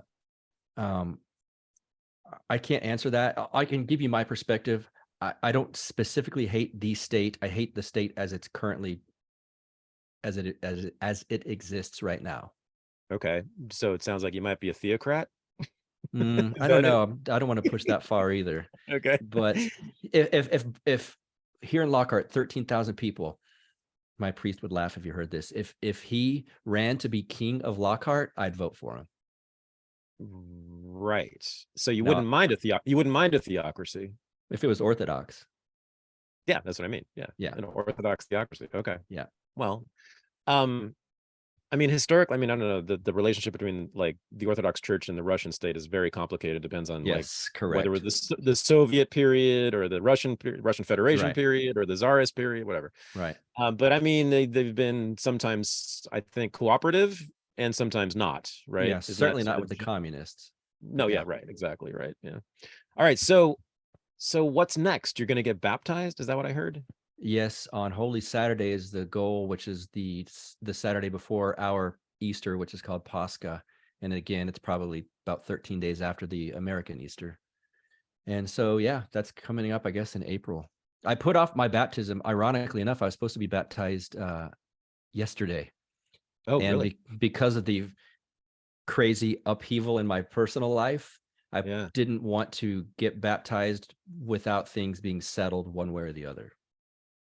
can't answer that. I can give you my perspective. I don't specifically hate the state. I hate the state as it's currently, as it exists right now. Okay, so it sounds like you might be a theocrat. I don't know. I don't want to push that far either. Okay, but if here in Lockhart, 13,000 people, my priest would laugh if you heard this. If he ran to be king of Lockhart, I'd vote for him. Right. So you wouldn't mind a theocracy if it was Orthodox. Yeah, that's what I mean. Yeah. An Orthodox theocracy. Okay. Yeah. Well, I mean, historically, I don't know, the relationship between like the Orthodox Church and the Russian state is very complicated. Depends on correct, whether it was the Soviet period or the Russian Federation period or the Tsarist period, whatever. Right. But I mean, they've been sometimes, I think, cooperative and sometimes not. Right. Yeah. Certainly not with the communists. No. Yeah. Right. Exactly. Right. Yeah. All right. So what's next? You're going to get baptized? Is that what I heard? Yes, on Holy Saturday is the goal, which is the Saturday before our Easter, which is called Pascha. And again, it's probably about 13 days after the American Easter. And so, yeah, that's coming up, I guess, in April. I put off my baptism. Ironically enough, I was supposed to be baptized yesterday. Oh, and really? Because of the crazy upheaval in my personal life, I didn't want to get baptized without things being settled one way or the other.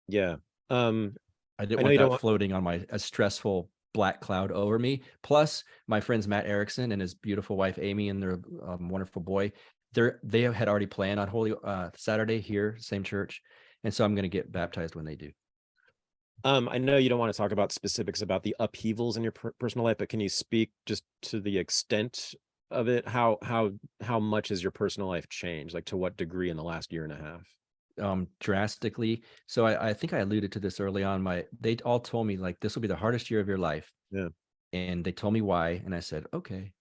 Yeah. I didn't want that floating on a stressful black cloud over me. Plus, my friends Matt Erickson and his beautiful wife Amy and their wonderful boy, they had already planned on Holy Saturday here, same church, and so I'm going to get baptized when they do. I know you don't want to talk about specifics about the upheavals in your personal life, but can you speak just to the extent of it? How much has your personal life changed? Like, to what degree in the last year and a half? Drastically. So I think I alluded to this early on. They all told me, like, this will be the hardest year of your life. Yeah. And they told me why. And I said, okay,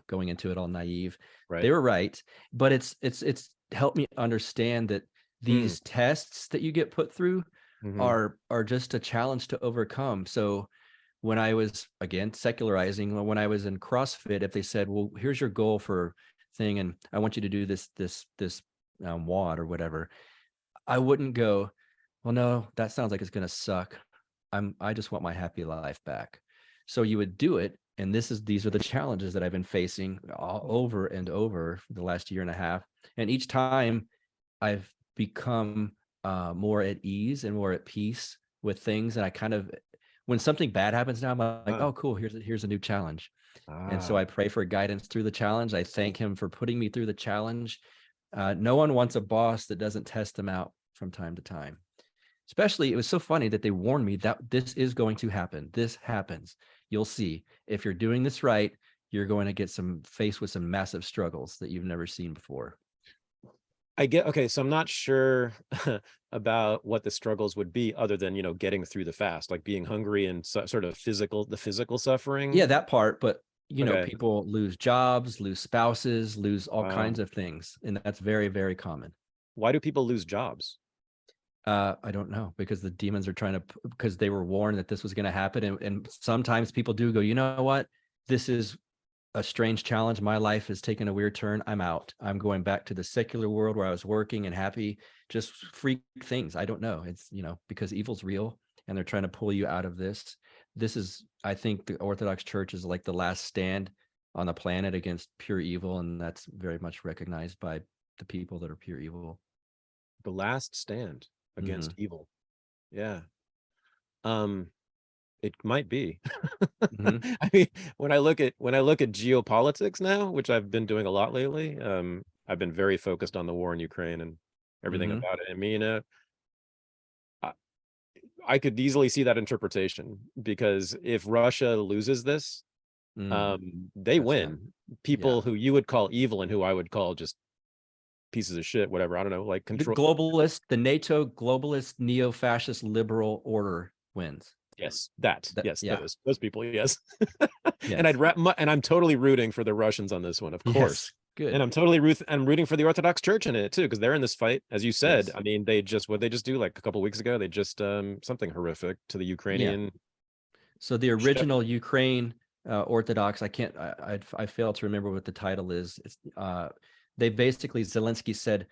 going into it all naive. Right. They were right. But it's helped me understand that these tests that you get put through are just a challenge to overcome. So when I was, again, secularizing, when I was in CrossFit, if they said, well, here's your goal for thing, and I want you to do this WOD or whatever, I wouldn't go, well, no, that sounds like it's going to suck. I just want my happy life back. So you would do it. And these are the challenges that I've been facing all over and over for the last year and a half. And each time I've become more at ease and more at peace with things. And I kind of, when something bad happens now, I'm like, oh, cool, here's a new challenge. And so I pray for guidance through the challenge. I thank him for putting me through the challenge. No one wants a boss that doesn't test them out from time to time. Especially, it was so funny that they warned me that this is going to happen. This happens. You'll see. If you're doing this right, you're going to get faced with some massive struggles that you've never seen before. Okay, so I'm not sure about what the struggles would be other than, getting through the fast, like being hungry and sort of the physical suffering. Yeah, that part. But, people lose jobs, lose spouses, lose all kinds of things. And that's very, very common. Why do people lose jobs? I don't know, because the demons are because they were warned that this was going to happen. And sometimes people do go, you know what? This is a strange challenge. My life has taken a weird turn. I'm out. I'm going back to the secular world where I was working and happy, just freak things. I don't know. It's, because evil's real and they're trying to pull you out of this. This is, I think the Orthodox Church is like the last stand on the planet against pure evil. And that's very much recognized by the people that are pure evil. The last stand against evil. Yeah. It might be. I mean, when I look at geopolitics now, which I've been doing a lot lately, I've been very focused on the war in Ukraine and everything about it. I mean, I could easily see that interpretation, because if Russia loses this, they win. People who you would call evil and who I would call just pieces of shit, whatever. I don't know, like control. The NATO globalist neo-fascist liberal order wins. Yes, those people. Yes, and I'm totally rooting for the Russians on this one, of course. Yes. Good. And I'm rooting for the Orthodox Church in it too, because they're in this fight, as you said. Yes. I mean, they just do like a couple of weeks ago. They just something horrific to the Ukrainian. Yeah. So the original Ukraine Orthodox, I fail to remember what the title is. It's, they basically, Zelensky said,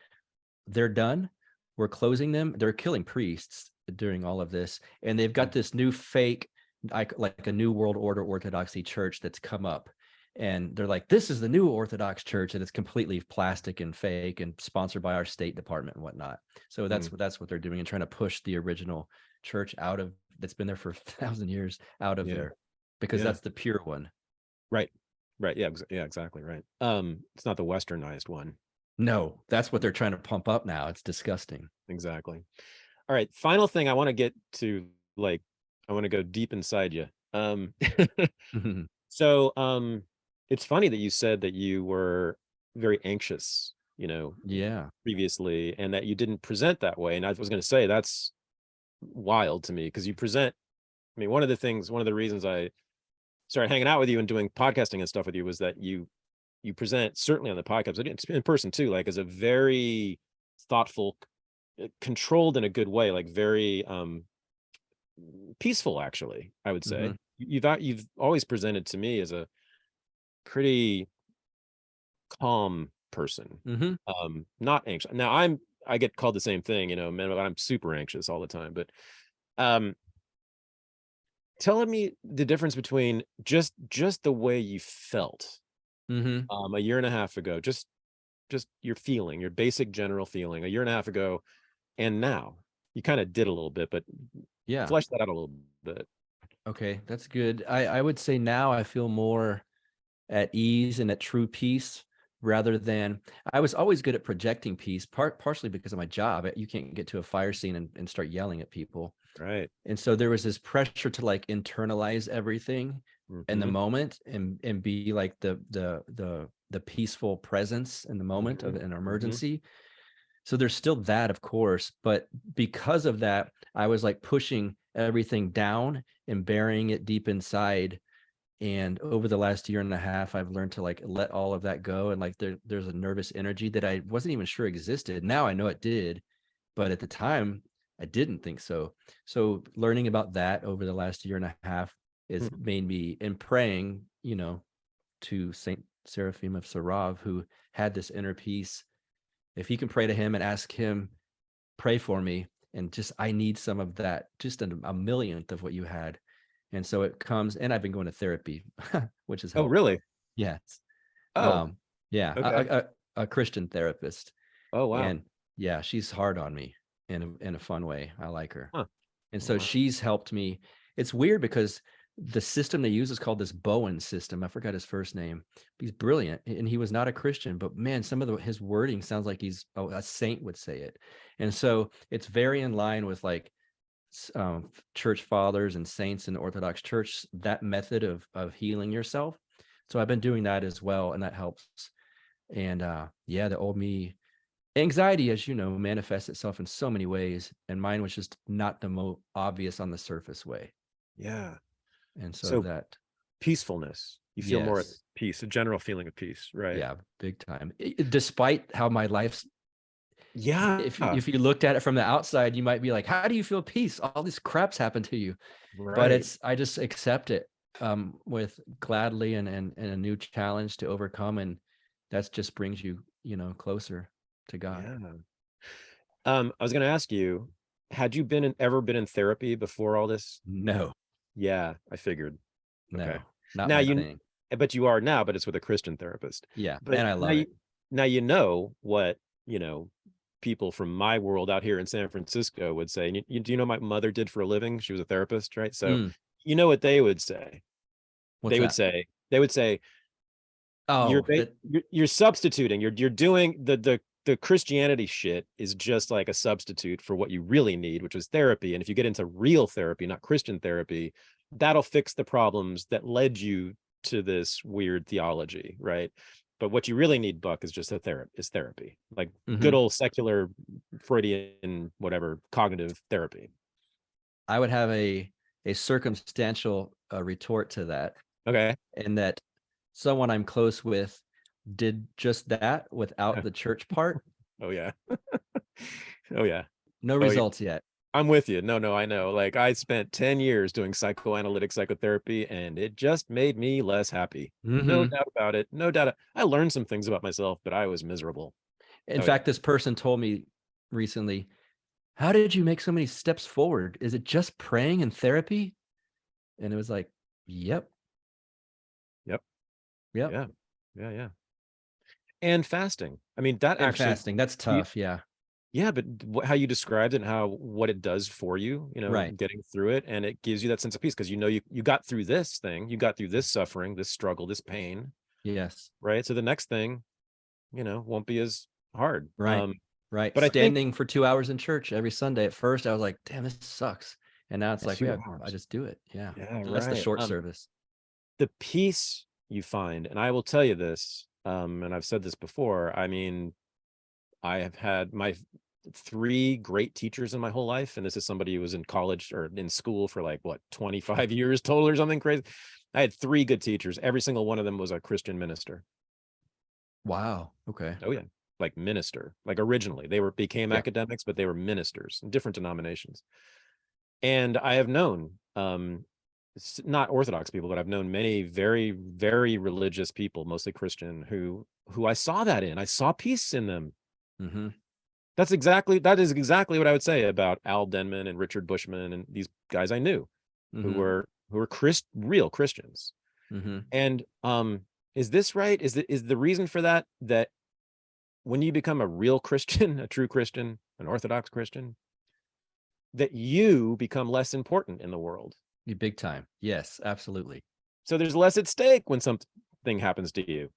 they're done. We're closing them. They're killing priests during all of this, and they've got this new fake, like a new world order Orthodoxy church that's come up, and they're like, this is the new Orthodox Church, and it's completely plastic and fake and sponsored by our State Department and whatnot. So that's what they're doing, and trying to push the original church that's been there for 1,000 years out of there, because that's the pure one. Right. Yeah, exactly right. It's not the westernized one. No, that's what they're trying to pump up now. It's disgusting. Exactly. All right, final thing I want to get to, I want to go deep inside you. So it's funny that you said that you were very anxious, previously, and that you didn't present that way. And I was going to say, that's wild to me, because you present, I mean, one of the reasons I started hanging out with you and doing podcasting and stuff with you was that you present, certainly on the podcast, but in person too, like as a very thoughtful, controlled in a good way, like very peaceful, actually, I would say. You've always presented to me as a pretty calm person, not anxious. Now I get called the same thing, man, I'm super anxious all the time. But tell me the difference between just the way you felt a year and a half ago, just your feeling, your basic general feeling a year and a half ago, and now. You kind of did a little bit, but flesh that out a little bit. Okay, that's good. I would say now I feel more at ease and at true peace, rather than, I was always good at projecting peace, partially because of my job. You can't get to a fire scene and start yelling at people. Right. And so there was this pressure to like internalize everything in the moment and be like the peaceful presence in the moment of an emergency. So there's still that, of course, but because of that, I was like pushing everything down and burying it deep inside. And over the last year and a half, I've learned to like let all of that go. And like there's a nervous energy that I wasn't even sure existed. Now I know it did, but at the time I didn't think so. So learning about that over the last year and a half has Mhm. made me, in praying, to Saint Seraphim of Sarov, who had this inner peace. If you can pray to him and ask him, pray for me, and just, I need some of that, just a millionth of what you had. And so it comes, and I've been going to therapy, which has Oh, helped. really? Yes. Oh, Um, yeah, okay. a Christian therapist. Oh, wow. And yeah, she's hard on me in a fun way. I like her. Huh. And so Wow. she's helped me. It's weird because the system they use is called this Bowen system. I forgot his first name. He's brilliant, and he was not a Christian, but man, some of his wording sounds like a saint would say it. And so it's very in line with like church fathers and saints in the Orthodox Church, that method of healing yourself. So I've been doing that as well, and that helps. And yeah, the old me, anxiety, as you know, manifests itself in so many ways, and mine was just not the most obvious on the surface way. Yeah. And so So that, peacefulness. You feel more at yes, peace, a general feeling of peace, right? yeah, big time. Despite how my life's, Yeah. if you looked at it from the outside, you might be like, how do you feel peace? All these craps happen to you. But Right. I just accept it with gladly, and a new challenge to overcome, and that just brings you, closer to God. Yeah. I was going to ask you, had you ever been in therapy before all this? No, Yeah, I figured. Okay. no, not Now my you, thing. but you are now, but it's with a Christian therapist. Yeah, But and I now love it. you know what, you know, people from my world out here in San Francisco would say. And do you know what my mother did for a living? She was a therapist, right? So Mm, you know what they would say. what's that? They would say, Oh, that. you're substituting. You're doing the Christianity shit is just like a substitute for what you really need, which is therapy. And if you get into real therapy, not Christian therapy, that'll fix the problems that led you to this weird theology, right? But what you really need, Buck, is just therapy, like good Mhm. old secular Freudian, whatever, cognitive therapy. I would have a circumstantial retort to that, Okay. in that someone I'm close with did just that without the church part. Oh yeah. Oh yeah. No Oh yeah. results yet. I'm with you. No, I know. Like I spent 10 years doing psychoanalytic psychotherapy and it just made me less happy. No Mhm. doubt about it. No doubt. I learned some things about myself, but I was miserable. In Oh yeah. fact, this person told me recently, "How did you make so many steps forward? Is it just praying and therapy?" And it was like, "Yep, Yep. yep." Yeah. Yeah. Yeah. And fasting. I mean, that And actually, fasting, that's you, tough. Yeah. yeah, but how you described it and what it does for you, Right. getting through it, and it gives you that sense of peace because you got through this thing, you got through this suffering, this struggle, this pain, Yes. right? So the next thing, won't be as hard. Right. Right. But I think Standing for 2 hours in church every Sunday. At first, I was like, "Damn, this sucks." And now it's like, two yeah, I hours. just do it. Yeah. Yeah, That's the right. short service. The peace you find, and I will tell you this, and I've said this before. I mean, I have had my three great teachers in my whole life, and this is somebody who was in college or in school for like what 25 years total or something crazy. I had three good teachers. Every single one of them was a Christian minister. Wow. Okay. Oh yeah, like minister. Like originally they became Yeah. academics, but they were ministers in different denominations. And I have known not Orthodox people, but I've known many very, very religious people, mostly Christian, who I saw that in. I saw peace in them. Mm-hmm. That is exactly what I would say about Al Denman and Richard Bushman and these guys I knew who Mm-hmm. were real Christians. Mm-hmm. And is this right? Is the reason for that when you become a real Christian, a true Christian, an Orthodox Christian, that you become less important in the world? Big time. Yes, absolutely. So there's less at stake when something happens to you.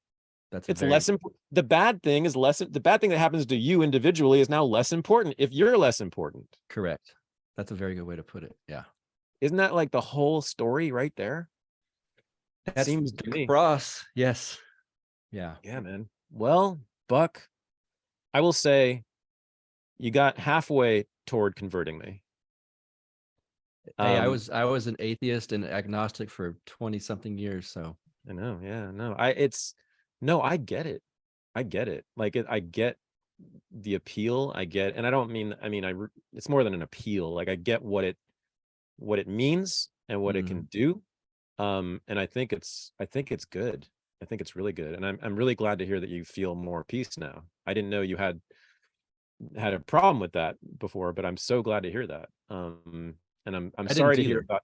That's a It's very less important. The bad thing that happens to you individually is now less important if you're less important. correct. That's a very good way to put it. Yeah. Isn't that like the whole story right there? That's Seems to the me. cross. Yes. Yeah. Yeah, man. Well, Buck, I will say you got halfway toward converting me. Hey, I Um, was an atheist and agnostic for 20 something years. So I know, yeah, no. I get it. I get it. Like I get the appeal. I get, and I don't mean, it's more than an appeal. Like I get what it means and what it can do. And I think it's good. I think it's really good. And I'm really glad to hear that you feel more peace now. I didn't know you had a problem with that before, but I'm so glad to hear that. And I'm I sorry didn't to hear either. about,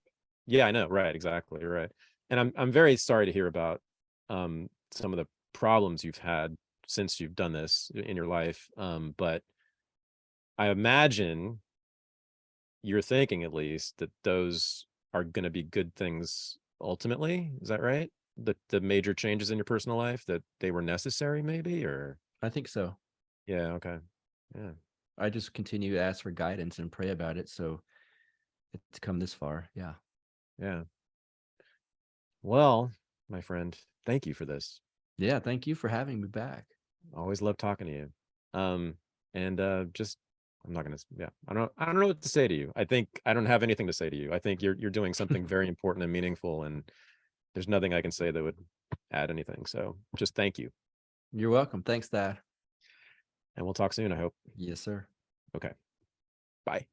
yeah, I know, right, exactly, right. And I'm very sorry to hear about some of the problems you've had since you've done this in your life. But I imagine you're thinking at least that those are going to be good things ultimately. Is that right? The major changes in your personal life, that they were necessary maybe, or I think so. yeah, okay. Yeah. I just continue to ask for guidance and pray about it. So it's come this far. Yeah. Yeah. Well, my friend, thank you for this. Yeah. Thank you for having me back. Always love talking to you. And just I'm not gonna, yeah, I don't know what to say to you. I think I don't have anything to say to you. I think you're doing something very important and meaningful, and there's nothing I can say that would add anything. So just thank you. You're welcome. Thanks, Thad. And we'll talk soon, I hope. Yes, sir. Okay. Bye.